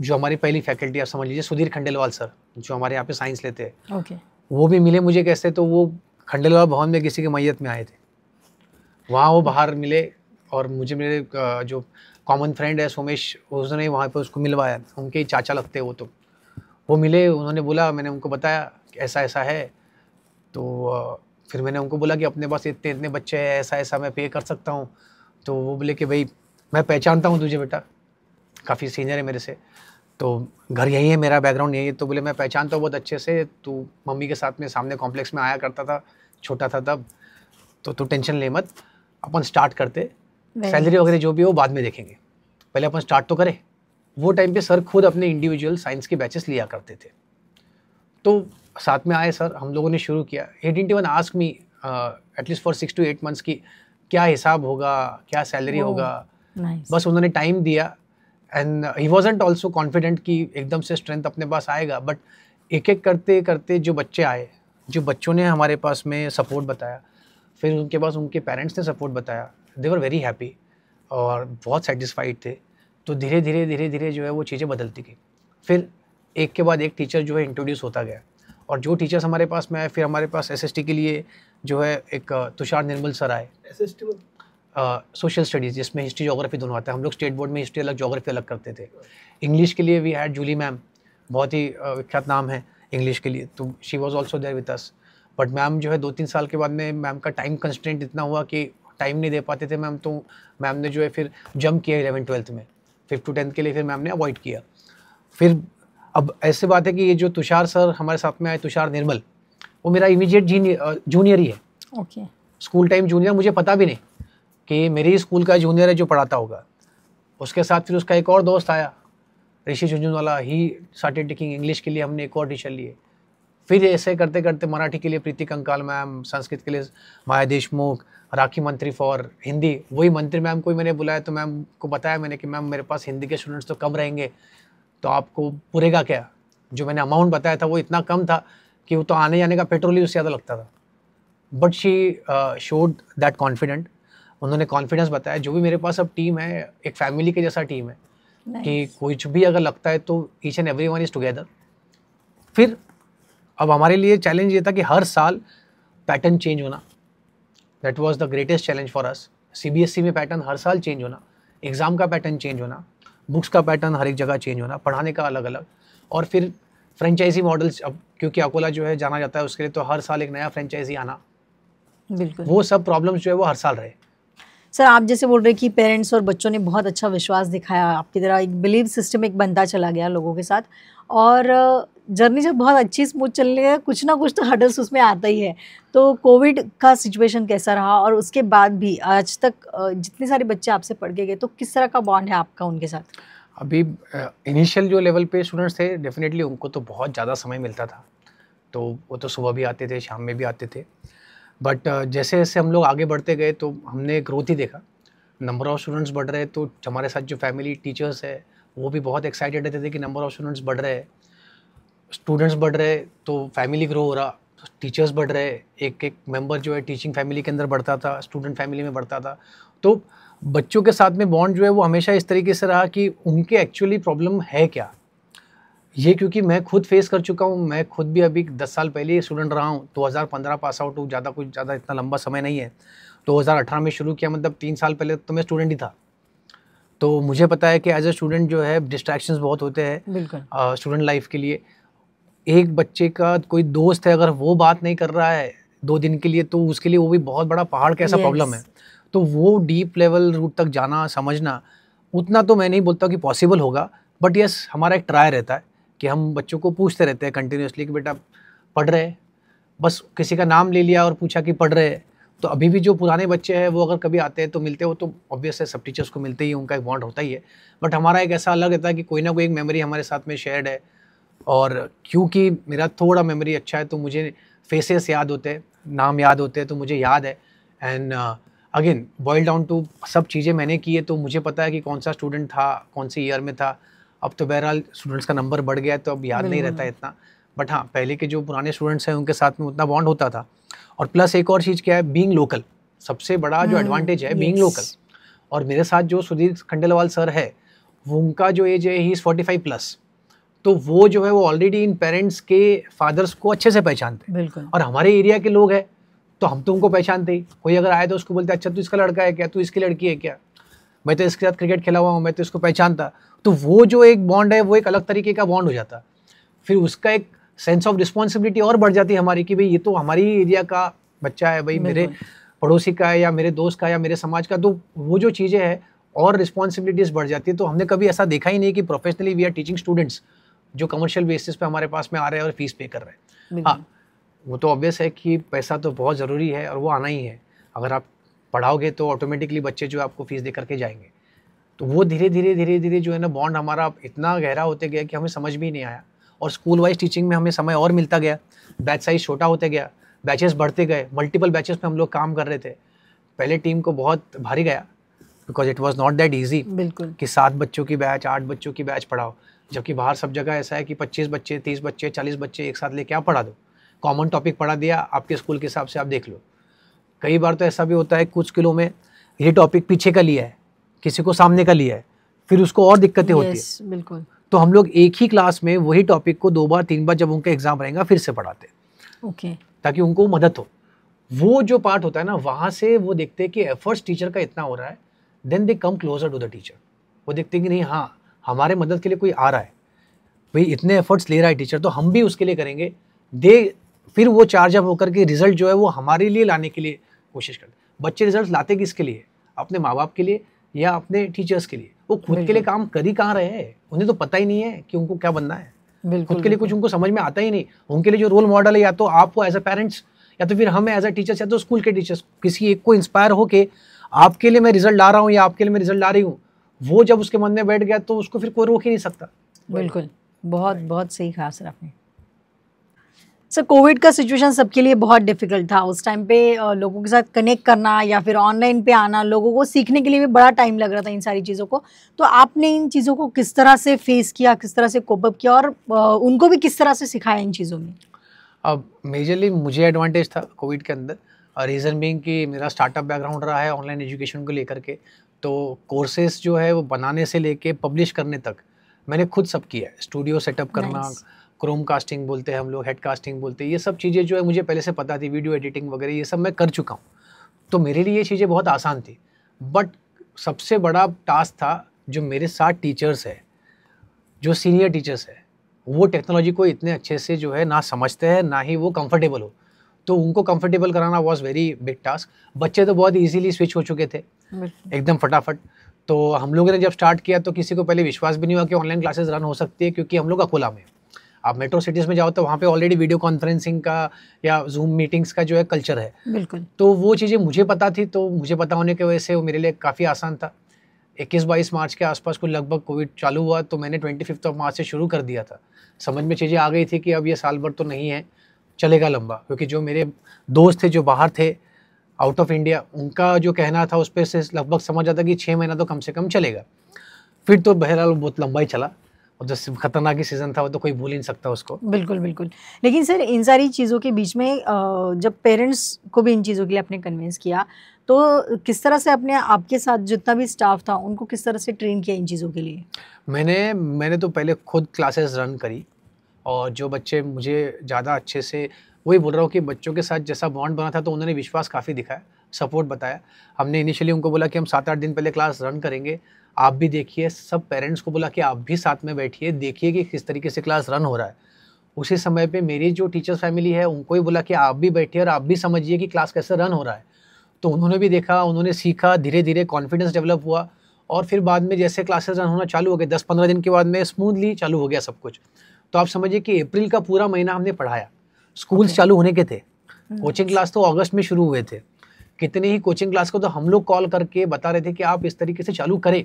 जो हमारी पहली फैकल्टी आप समझ लीजिए सुधीर खंडेलवाल सर, जो हमारे यहाँ पे साइंस लेते हैं। ओके। वो भी मिले मुझे कैसे, तो वो खंडेलवाल भवन में किसी के मैयत में आए थे। वहाँ वो बाहर मिले और मुझे मेरे जो कॉमन फ्रेंड है सोमेश, उसने वहाँ पे उसको मिलवाया। उनके ही चाचा लगते हैं तो वो मिले। उन्होंने बोला, मैंने उनको बताया कि ऐसा ऐसा है। तो फिर मैंने उनको बोला कि अपने पास इतने इतने बच्चे हैं, ऐसा ऐसा मैं पे कर सकता हूँ। तो वो बोले कि भाई मैं पहचानता हूँ तुझे बेटा, काफ़ी सीनियर है मेरे से, तो घर यही है, मेरा बैकग्राउंड यही है। तो बोले मैं पहचानता हूँ बहुत अच्छे से, तू मम्मी के साथ में सामने कॉम्प्लेक्स में आया करता था, छोटा था तब, तो तू टेंशन ले मत, अपन स्टार्ट करते, सैलरी वगैरह जो भी हो बाद में देखेंगे, पहले अपन स्टार्ट तो करें। वो टाइम पे सर खुद अपने इंडिविजुअल साइंस के बैचेस लिया करते थे। तो साथ में आए सर, हम लोगों ने शुरू किया। He didn't even ask me at least for 6 to 8 months की क्या हिसाब होगा, क्या सैलरी होगा। बस उन्होंने टाइम दिया and he wasn't also confident कि एकदम से स्ट्रेंथ अपने पास आएगा। बट एक एक करते करते जो बच्चे आए, जो बच्चों ने हमारे पास में सपोर्ट बताया, फिर उनके पास उनके पेरेंट्स ने सपोर्ट बताया, दे वर वेरी हैप्पी और बहुत सेटिस्फाइड थे। तो धीरे धीरे जो है वो चीज़ें बदलती गई। फिर एक के बाद एक टीचर जो है इंट्रोड्यूस होता गया, और जो टीचर्स हमारे पास में आए, फिर हमारे पास एसएसटी के लिए जो है एक तुषार निर्मल सर आए। एसएसटी सोशल स्टडीज़, जिसमें हिस्ट्री ज्योग्राफी दोनों आता है। हम लोग स्टेट बोर्ड में हिस्ट्री अलग, ज्योग्राफी अलग करते थे। इंग्लिश के लिए वी हैड जूली मैम, बहुत ही विख्यात नाम है इंग्लिश के लिए, तो she was also there with us. But ma'am जो है 2-3 साल के बाद में मैम का टाइम कंस्ट्रेंट इतना हुआ कि टाइम नहीं दे पाते थे मैम। तो मैम ने जो है फिर जंप किया 11th-12th में, 5th to 10th के लिए फिर मैम ने अवॉइड किया। फिर अब ऐसी बात है कि ये जो तुषार सर हमारे साथ में आए, तुषार निर्मल, वो मेरा इमीडिएट जूनियर ही है, ओके। स्कूल टाइम जूनियर, मुझे पता भी नहीं कि मेरे ही स्कूल का जूनियर है जो पढ़ाता होगा। उसके साथ फिर उसका एक और दोस्त आया, Rishi Jhunjhunwala, he started taking English के लिए हमने एक और टीचर लिए। फिर ऐसे करते करते मराठी के लिए प्रीति कंकाल मैम, संस्कृत के लिए माया देशमुख, राखी मंत्री फॉर हिंदी, वही मंत्री मैम को ही मैंने बुलाया। तो मैम को बताया मैंने कि मैम मेरे पास हिंदी के स्टूडेंट्स तो कम रहेंगे, तो आपको पूरेगा क्या? जो मैंने अमाउंट बताया था वो इतना कम था कि वो तो आने जाने का पेट्रोल ही उससे ज़्यादा लगता था। But she showed that confident, उन्होंने कॉन्फिडेंस बताया। जो भी मेरे पास अब टीम है, एक फैमिली के जैसा टीम है कि कुछ भी अगर लगता है तो each and everyone is together. फिर अब हमारे लिए चैलेंज ये था कि हर साल पैटर्न चेंज होना, that was the greatest challenge for us. CBSE में पैटर्न हर साल चेंज होना, एग्ज़ाम का पैटर्न चेंज होना, बुक्स का पैटर्न हर एक जगह चेंज होना, पढ़ाने का अलग अलग, और फिर फ्रेंचाइजी मॉडल्स। अब क्योंकि अकोला जो है जाना जाता है उसके लिए, तो हर साल एक नया फ्रेंचाइजी आना, बिल्कुल। वो सब प्रॉब्लम्स जो है वो हर साल रहे। सर आप जैसे बोल रहे कि पेरेंट्स और बच्चों ने बहुत अच्छा विश्वास दिखाया आपकी तरह, एक बिलीव सिस्टम एक बनता चला गया लोगों के साथ, और जर्नी जब बहुत अच्छी स्मूथ चलने लगी, कुछ ना कुछ तो हर्डल्स उसमें आता ही है। तो कोविड का सिचुएशन कैसा रहा, और उसके बाद भी आज तक जितने सारे बच्चे आपसे पढ़ के गए, तो किस तरह का बॉन्ड है आपका उनके साथ? अभी इनिशियल जो लेवल पे स्टूडेंट्स थे, डेफिनेटली उनको तो बहुत ज़्यादा समय मिलता था, तो वो तो सुबह भी आते थे, शाम में भी आते थे। बट जैसे जैसे हम लोग आगे बढ़ते गए तो हमने ग्रोथ ही देखा, नंबर ऑफ़ स्टूडेंट्स बढ़ रहे, तो हमारे साथ जो फैमिली टीचर्स है वो भी बहुत एक्साइटेड रहते थे कि नंबर ऑफ़ स्टूडेंट्स बढ़ रहे हैं, स्टूडेंट्स बढ़ रहे तो फैमिली ग्रो हो रहा, टीचर्स बढ़ रहे, एक एक मेंबर जो है टीचिंग फैमिली के अंदर बढ़ता था, स्टूडेंट फैमिली में बढ़ता था। तो बच्चों के साथ में बॉन्ड जो है वो हमेशा इस तरीके से रहा कि उनके एक्चुअली प्रॉब्लम है क्या, ये क्योंकि मैं खुद फेस कर चुका हूँ। मैं खुद भी अभी 10 साल पहले स्टूडेंट रहा हूँ, 2015 पास आउट हूँ, कुछ ज़्यादा इतना लंबा समय नहीं है। 2018 में शुरू किया, मतलब 3 साल पहले तो मैं स्टूडेंट ही था। तो मुझे पता है कि एज ए स्टूडेंट जो है डिस्ट्रैक्शंस बहुत होते हैं बिल्कुल। स्टूडेंट लाइफ के लिए। एक बच्चे का कोई दोस्त है, अगर वो बात नहीं कर रहा है 2 दिन के लिए, तो उसके लिए वो भी बहुत बड़ा पहाड़ का ऐसा प्रॉब्लम है। तो वो डीप लेवल रूट तक जाना, समझना, उतना तो मैं नहीं बोलता कि पॉसिबल होगा, बट यस हमारा एक ट्राई रहता है कि हम बच्चों को पूछते रहते हैं कंटिन्यूसली कि बेटा पढ़ रहे हैं, बस किसी का नाम ले लिया और पूछा कि पढ़ रहे हैं। तो अभी भी जो पुराने बच्चे हैं वो अगर कभी आते हैं तो मिलते हो, तो ऑब्वियस है सब टीचर्स को मिलते ही, उनका एक बॉन्ड होता ही है। बट हमारा एक ऐसा अलग रहता है कि कोई ना कोई एक मेमोरी हमारे साथ में शेयर्ड है, और क्योंकि मेरा थोड़ा मेमोरी अच्छा है तो मुझे फेसेस याद होते हैं, नाम याद होते हैं, तो मुझे याद है। And again boil down to सब चीज़ें मैंने की है, तो मुझे पता है कि कौन सा स्टूडेंट था, कौन सी ईयर में था। अब तो बहरहाल स्टूडेंट्स का नंबर बढ़ गया है तो अब याद नहीं रहता है इतना, बट हाँ पहले के जो पुराने स्टूडेंट्स हैं उनके साथ में उतना बॉन्ड होता था। और प्लस एक और चीज़ क्या है, बीइंग लोकल, सबसे बड़ा जो एडवांटेज है बीइंग लोकल। और मेरे साथ जो सुधीर खंडेलवाल सर है, वो उनका जो एज है ही इज़ 45+, तो वो जो है वो ऑलरेडी इन पेरेंट्स के फादर्स को अच्छे से पहचानते हैं। बिल्कुल। और हमारे एरिया के लोग हैं तो हम तो उनको पहचानते ही, कोई अगर आए तो उसको बोलते अच्छा तू इसका लड़का है क्या, तू इसकी लड़की है क्या, मैं तो इसके साथ क्रिकेट खेला हुआ हूँ, मैं तो इसको पहचानता। तो वो जो एक बॉन्ड है वो एक अलग तरीके का बॉन्ड हो जाता। फिर उसका एक सेंस ऑफ रिस्पॉन्सिबिलिटी और बढ़ जाती है हमारी कि भाई ये तो हमारी एरिया का बच्चा है, भाई मेरे पड़ोसी का है या मेरे दोस्त का या मेरे समाज का, तो वो जो चीज़ें हैं और रिस्पॉन्सिबिलिटीज़ बढ़ जाती है। तो हमने कभी ऐसा देखा ही नहीं कि professionally we are teaching students जो कमर्शियल बेसिस पे हमारे पास में आ रहे हैं और फीस पे कर रहे हैं। हाँ वो तो ऑब्वियस है कि पैसा तो बहुत ज़रूरी है और वो आना ही है। अगर आप पढ़ाओगे तो ऑटोमेटिकली बच्चे जो आपको फीस दे करके जाएंगे। तो वो धीरे धीरे जो है ना बॉन्ड हमारा इतना गहरा होते गया कि हमें समझ भी नहीं आया। और स्कूल वाइज टीचिंग में हमें समय और मिलता गया, बैच साइज छोटा होते गया, बैचेस बढ़ते गए, मल्टीपल बैचेस में हम लोग काम कर रहे थे। पहले टीम को बहुत भारी गया because it was not that easy कि 7 बच्चों की बैच, 8 बच्चों की बैच पढ़ाओ, जबकि बाहर सब जगह ऐसा है कि 25 बच्चे, 30 बच्चे, 40 बच्चे एक साथ लेके आप पढ़ा दो, कॉमन टॉपिक पढ़ा दिया, आपके स्कूल के हिसाब से आप देख लो। कई बार तो ऐसा भी होता है कुछ स्कूलों में ये टॉपिक पीछे का लिया है, किसी को सामने का लिया है, फिर उसको और दिक्कतें होती है। बिल्कुल। तो हम लोग एक ही क्लास में वही टॉपिक को 2 बार 3 बार जब उनका एग्जाम रहेगा फिर से पढ़ाते, ताकि उनको मदद हो। वो जो पार्ट होता है ना, वहाँ से वो देखते हैं कि एफर्ट्स टीचर का इतना हो रहा है, then they come closer to the teacher. वो देखते हैं कि नहीं हाँ हमारे मदद के लिए कोई आ रहा है, भाई इतने एफर्ट्स ले रहा है टीचर, तो हम भी उसके लिए करेंगे। फिर वो चार्ज अप होकर के रिजल्ट जो है वो हमारे लिए लाने के लिए कोशिश करते। बच्चे रिजल्ट लाते किसके लिए, अपने माँ बाप के लिए या अपने टीचर्स के लिए। वो खुद के लिए काम कर ही कहाँ रहे हैं, उन्हें तो पता ही नहीं है कि उनको क्या बनना है। बिल्कुल खुद के लिए कुछ उनको समझ में आता ही नहीं। उनके लिए जो रोल मॉडल है या तो आपको एज अ पेरेंट्स, या तो फिर हमें एज अ टीचर्स, या तो स्कूल के टीचर्स, किसी एक को इंस्पायर होके आपके लिए मैं रिजल्ट ला रहा हूँ या आपके लिए मैं रिजल्ट ला रही हूँ, वो जब उसके मन में बैठ गया तो उसको फिर कोई रोक ही नहीं सकता। बिल्कुल, बहुत बहुत सही कहा सर आपने। सर कोविड का सिचुएशन सबके लिए बहुत डिफिकल्ट था उस टाइम पे, लोगों के साथ कनेक्ट करना या फिर ऑनलाइन पे आना, लोगों को सीखने के लिए भी बड़ा टाइम लग रहा था इन सारी चीज़ों को। तो आपने इन चीज़ों को किस तरह से फेस किया, किस तरह से कोप अप किया और उनको भी किस तरह से सिखाया इन चीज़ों में? अब मेजरली मुझे एडवांटेज था कोविड के अंदर, और रीज़न बीइंग कि मेरा स्टार्टअप बैकग्राउंड रहा है ऑनलाइन एजुकेशन को लेकर के। तो कोर्सेज जो है वो बनाने से लेके पब्लिश करने तक मैंने खुद सब किया है। स्टूडियो सेटअप करना, नाइस। क्रोम कास्टिंग बोलते हैं हम लोग, हेड कास्टिंग बोलते हैं, ये सब चीज़ें जो है मुझे पहले से पता थी। वीडियो एडिटिंग वगैरह ये सब मैं कर चुका हूँ, तो मेरे लिए ये चीज़ें बहुत आसान थी। बट सबसे बड़ा टास्क था जो मेरे साथ टीचर्स है, जो सीनियर टीचर्स है, वो टेक्नोलॉजी को इतने अच्छे से जो है ना समझते हैं, ना ही वो कंफर्टेबल हो। तो उनको कंफर्टेबल कराना वाज वेरी बिग टास्क। बच्चे तो बहुत इजीली स्विच हो चुके थे एकदम फटाफट। तो हम लोगों ने जब स्टार्ट किया तो किसी को पहले विश्वास भी नहीं हुआ कि ऑनलाइन क्लासेस रन हो सकती है, क्योंकि हम लोग अकोला में, आप मेट्रो सिटीज़ में जाओ तो वहाँ पे ऑलरेडी वीडियो कॉन्फ्रेंसिंग का या जूम मीटिंग्स का जो है कल्चर है। बिल्कुल। तो वो चीज़ें मुझे पता थी, तो मुझे पता होने की वजह से वो मेरे लिए काफ़ी आसान था। 21-22 मार्च के आसपास को लगभग कोविड चालू हुआ, तो मैंने 25 मार्च से शुरू कर दिया था। समझ में चीज़ें आ गई थी कि अब ये साल भर तो नहीं है, चलेगा लंबा, क्योंकि जो मेरे दोस्त थे जो बाहर थे आउट ऑफ इंडिया, उनका जो कहना था उस पर से लगभग समझ आता कि 6 महीना तो कम से कम चलेगा। फिर तो बहरहाल बहुत लंबा ही चला, और जो खतरनाक ही सीज़न था वो तो कोई भूल ही नहीं सकता उसको। बिल्कुल, बिल्कुल। लेकिन सर इन सारी चीज़ों के बीच में जब पेरेंट्स को भी इन चीज़ों के लिए आपने कन्विंस किया, तो किस तरह से अपने आपके साथ जितना भी स्टाफ था उनको किस तरह से ट्रेन किया इन चीज़ों के लिए? मैंने तो पहले खुद क्लासेस रन करी, और जो बच्चे मुझे ज़्यादा अच्छे से, वही बोल रहा हूँ कि बच्चों के साथ जैसा बॉन्ड बना था तो उन्होंने विश्वास काफ़ी दिखाया, सपोर्ट बताया। हमने इनिशियली उनको बोला कि हम 7-8 दिन पहले क्लास रन करेंगे, आप भी देखिए। सब पेरेंट्स को बोला कि आप भी साथ में बैठिए, देखिए कि किस तरीके से क्लास रन हो रहा है। उसी समय पे मेरी जो टीचर्स फैमिली है उनको भी बोला कि आप भी बैठिए और आप भी समझिए कि क्लास कैसे रन हो रहा है। तो उन्होंने भी देखा, उन्होंने सीखा, धीरे धीरे कॉन्फिडेंस डेवलप हुआ, और फिर बाद में जैसे क्लासेस रन होना चालू हो गए 10-15 दिन के बाद में स्मूथली चालू हो गया सब कुछ। तो आप समझिए कि अप्रैल का पूरा महीना हमने पढ़ाया। स्कूल्स चालू होने के थे, कोचिंग क्लास तो अगस्त में शुरू हुए थे। कितने ही कोचिंग क्लास को तो हम लोग कॉल करके बता रहे थे कि आप इस तरीके से चालू करें।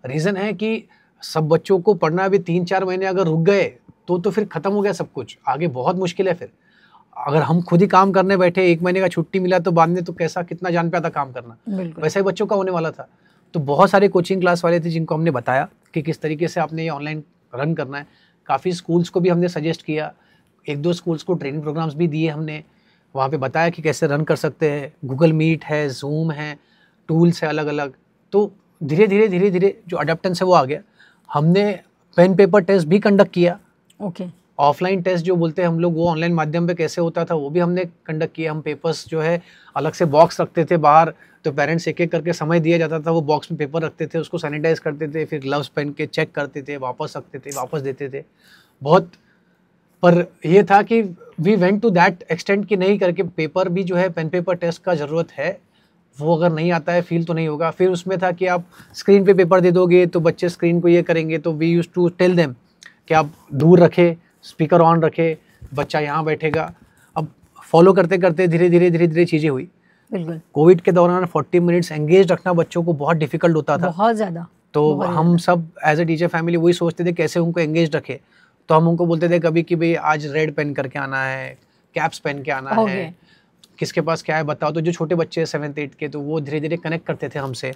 रीज़न है कि सब बच्चों को पढ़ना भी 3-4 महीने अगर रुक गए तो फिर ख़त्म हो गया सब कुछ, आगे बहुत मुश्किल है। फिर अगर हम खुद ही काम करने बैठे, 1 महीने का छुट्टी मिला तो बाद में तो कैसा कितना जान पे आता काम करना, वैसा ही बच्चों का होने वाला था। तो बहुत सारे कोचिंग क्लास वाले थे जिनको हमने बताया कि किस तरीके से आपने ये ऑनलाइन रन करना है। काफ़ी स्कूल्स को भी हमने सजेस्ट किया, 1-2 स्कूल्स को ट्रेनिंग प्रोग्राम्स भी दिए हमने, वहाँ पे बताया कि कैसे रन कर सकते हैं। गूगल मीट है, जूम है, टूल्स है अलग अलग। तो धीरे धीरे जो अडेप्टेंस है वो आ गया। हमने पेन पेपर टेस्ट भी कंडक्ट किया। ओके। ऑफलाइन टेस्ट जो बोलते हैं हम लोग, वो ऑनलाइन माध्यम पे कैसे होता था वो भी हमने कंडक्ट किया। हम पेपर्स जो है अलग से बॉक्स रखते थे बाहर, तो पेरेंट्स एक एक करके समय दिया जाता था, वो बॉक्स में पेपर रखते थे, उसको सैनिटाइज करते थे, फिर ग्लव्स पहन के चेक करते थे, वापस रखते थे, वापस देते थे बहुत। पर ये था कि we went to that extent कि नहीं करके पेपर भी जो है पेन पेपर टेस्ट का ज़रूरत है, वो अगर नहीं आता है फील तो नहीं होगा। फिर उसमें था कि आप स्क्रीन पे पेपर दे दोगे तो बच्चे स्क्रीन को ये करेंगे, तो we use to tell them कि आप दूर रखें, स्पीकर ऑन रखे, बच्चा यहाँ बैठेगा। अब फॉलो करते करते धीरे धीरे चीज़ें हुई। बिल्कुल। कोविड के दौरान 40 मिनट्स एंगेज रखना बच्चों को बहुत डिफिकल्ट होता था, बहुत ज़्यादा। तो हम सब एज ए टीचर फैमिली वही सोचते थे कैसे उनको एंगेज रखे। तो हम उनको बोलते थे कभी कि भाई आज रेड पेन करके आना है, कैप्स पहन के आना है, किसके पास क्या है बताओ। तो जो छोटे बच्चे 7th-8th के, तो वो धीरे धीरे कनेक्ट करते थे हमसे।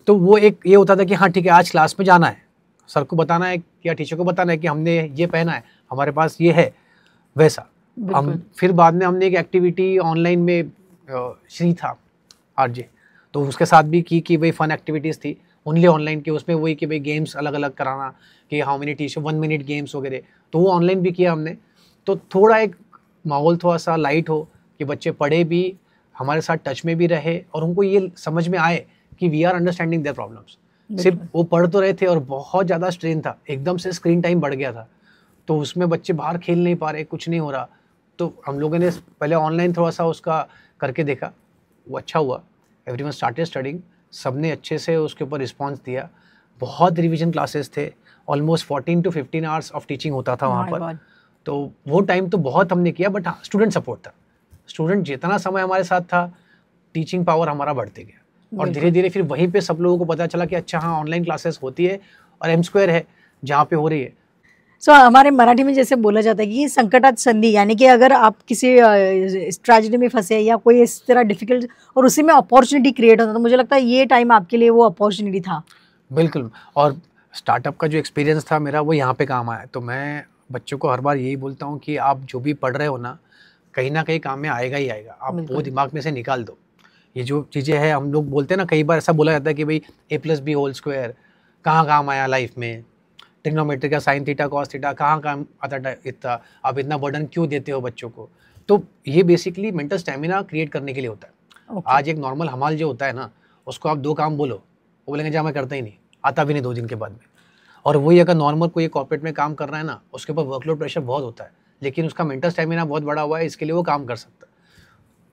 तो वो एक ये होता था कि हाँ ठीक है, आज क्लास में जाना है, सर को बताना है या टीचर को बताना है कि हमने ये पहना है, हमारे पास ये है, वैसा। हम फिर बाद में हमने एक एक्टिविटी ऑनलाइन में, श्री था आरजे, तो उसके साथ भी की कि भाई फन एक्टिविटीज़ थी ओनली ऑनलाइन की। उसमें वही कि भाई गेम्स अलग अलग कराना, कि how many teacher 1 minute games वगैरह, तो वो ऑनलाइन भी किया हमने। तो थोड़ा एक माहौल थोड़ा सा लाइट हो कि बच्चे पढ़े भी, हमारे साथ टच में भी रहे, और उनको ये समझ में आए कि we are understanding their problems. सिर्फ वो पढ़ तो रहे थे और बहुत ज़्यादा स्ट्रेन था, एकदम से स्क्रीन टाइम बढ़ गया था, तो उसमें बच्चे बाहर खेल नहीं पा रहे, कुछ नहीं हो रहा। तो हम लोगों ने पहले ऑनलाइन थोड़ा सा उसका करके देखा, वो अच्छा हुआ। एवरीवन स्टार्टेड स्टडिंग, सब ने अच्छे से उसके ऊपर रिस्पॉन्स दिया। बहुत रिवीजन क्लासेस थे, almost 14 to 15 hours of teaching होता था वहाँ My पर। God. तो वो टाइम तो बहुत हमने किया, बट हाँ स्टूडेंट सपोर्ट था। स्टूडेंट जितना समय हमारे साथ था, टीचिंग पावर हमारा बढ़ते गया, और बिल्कुल। धीरे धीरे फिर वहीं पे सब लोगों को पता चला कि अच्छा हाँ ऑनलाइन क्लासेस होती है और एम स्क्वायर है जहाँ पे हो रही है। सो हमारे मराठी में जैसे बोला जाता है कि संकटात संधि, यानी कि अगर आप किसी ट्रेजेडी में फंसे या कोई इस तरह डिफिकल्ट और उसी में अपॉर्चुनिटी क्रिएट होता, तो मुझे लगता है ये टाइम आपके लिए वो अपॉर्चुनिटी था। बिल्कुल, और स्टार्टअप का जो एक्सपीरियंस था मेरा वो यहाँ पे काम आया। तो मैं बच्चों को हर बार यही बोलता हूँ कि आप जो भी पढ़ रहे हो ना, कहीं ना कहीं काम में आएगा ही आएगा, आप वो बिल्कुल। दिमाग में से निकाल दो। ये जो चीज़ें हैं, हम लोग बोलते हैं ना, कई बार ऐसा बोला जाता है कि भाई a+b होल स्क्वायर कहाँ काम आया लाइफ में, ट्रिग्नोमेट्री का साइन थीटा कॉस थीटा कहाँ काम आता था इतना, आप इतना बर्डन क्यों देते हो बच्चों को। तो ये बेसिकली मेंटल स्टेमिना क्रिएट करने के लिए होता है। Okay. आज एक नॉर्मल हमाल जो होता है ना, उसको आप 2 काम बोलो, वो बोलेंगे जहाँ मैं करता ही नहीं, आता भी नहीं 2 दिन के बाद में। और वही अगर नॉर्मल कोई कॉर्पोरेट में काम कर रहा है ना, उसके ऊपर वर्कलोड प्रेशर बहुत होता है, लेकिन उसका मेंटल स्टेमिना बहुत बड़ा हुआ है, इसके लिए वो काम कर सकता है।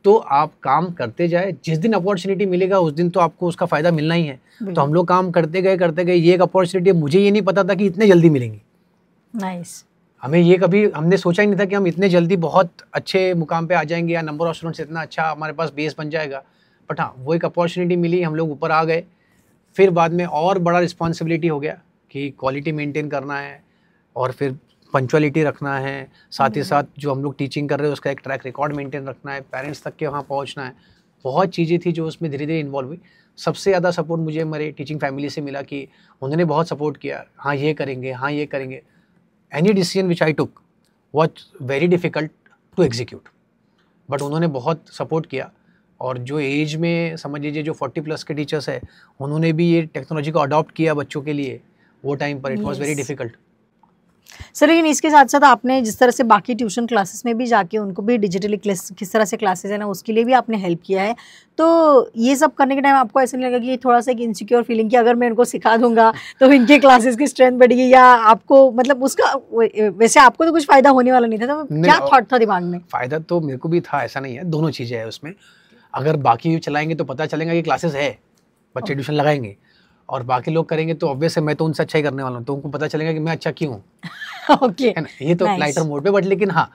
तो आप काम करते जाए, जिस दिन अपॉर्चुनिटी मिलेगा उस दिन तो आपको उसका फ़ायदा मिलना ही है। तो हम लोग काम करते गए, ये एक अपॉर्चुनिटी, मुझे ये नहीं पता था कि इतने जल्दी मिलेंगी। नाइस। हमें ये कभी हमने सोचा ही नहीं था कि हम इतने जल्दी बहुत अच्छे मुकाम पे आ जाएंगे, या नंबर ऑफ स्टूडेंट्स इतना अच्छा हमारे पास बेस बन जाएगा। बट हाँ, वो एक अपॉर्चुनिटी मिली, हम लोग ऊपर आ गए। फिर बाद में और बड़ा रिस्पॉन्सिबिलिटी हो गया कि क्वालिटी मेंटेन करना है, और फिर पंक्चुअलिटी रखना है, साथ ही साथ जो हम लोग टीचिंग कर रहे हैं उसका एक ट्रैक रिकॉर्ड मेंटेन रखना है, पेरेंट्स तक के वहाँ पहुँचना है। बहुत चीज़ें थी जो उसमें धीरे धीरे इन्वॉल्व हुई। सबसे ज़्यादा सपोर्ट मुझे मेरे टीचिंग फैमिली से मिला कि उन्होंने बहुत सपोर्ट किया, हाँ ये करेंगे, हाँ ये करेंगे। Any decision which I took was very difficult to execute, but उन्होंने बहुत सपोर्ट किया। और जो एज में समझ लीजिए जो 40+ के टीचर्स है, उन्होंने भी ये टेक्नोलॉजी को अडॉप्ट किया बच्चों के लिए वो टाइम पर। It was very difficult. Sir, लेकिन इसके साथ साथ आपने जिस तरह से बाकी ट्यूशन क्लासेस में भी जाके उनको भी डिजिटली किस तरह से क्लासेस है ना, उसके लिए भी आपने हेल्प किया है। तो ये सब करने के टाइम आपको ऐसा नहीं लगा कि थोड़ा सा एक इनसिक्योर फीलिंग कि अगर मैं इनको सिखा दूंगा तो इनके क्लासेस की स्ट्रेंथ बढ़ेगी, या आपको मतलब उसका वैसे आपको तो कुछ फायदा होने वाला नहीं था, तो क्या थॉट था दिमाग में? फायदा तो मेरे को भी था, ऐसा नहीं है, दोनों चीज़ें हैं उसमें। अगर बाकी चलाएंगे तो पता चलेगा कि क्लासेस है, बच्चे ट्यूशन लगाएंगे, और बाकी लोग करेंगे तो ऑब्वियस है मैं तो उनसे अच्छा ही करने वाला हूँ, तो उनको पता चलेगा कि मैं अच्छा क्यों हूँ। ओके, है ना, ये तो लाइटर मोड पे। बट लेकिन हाँ,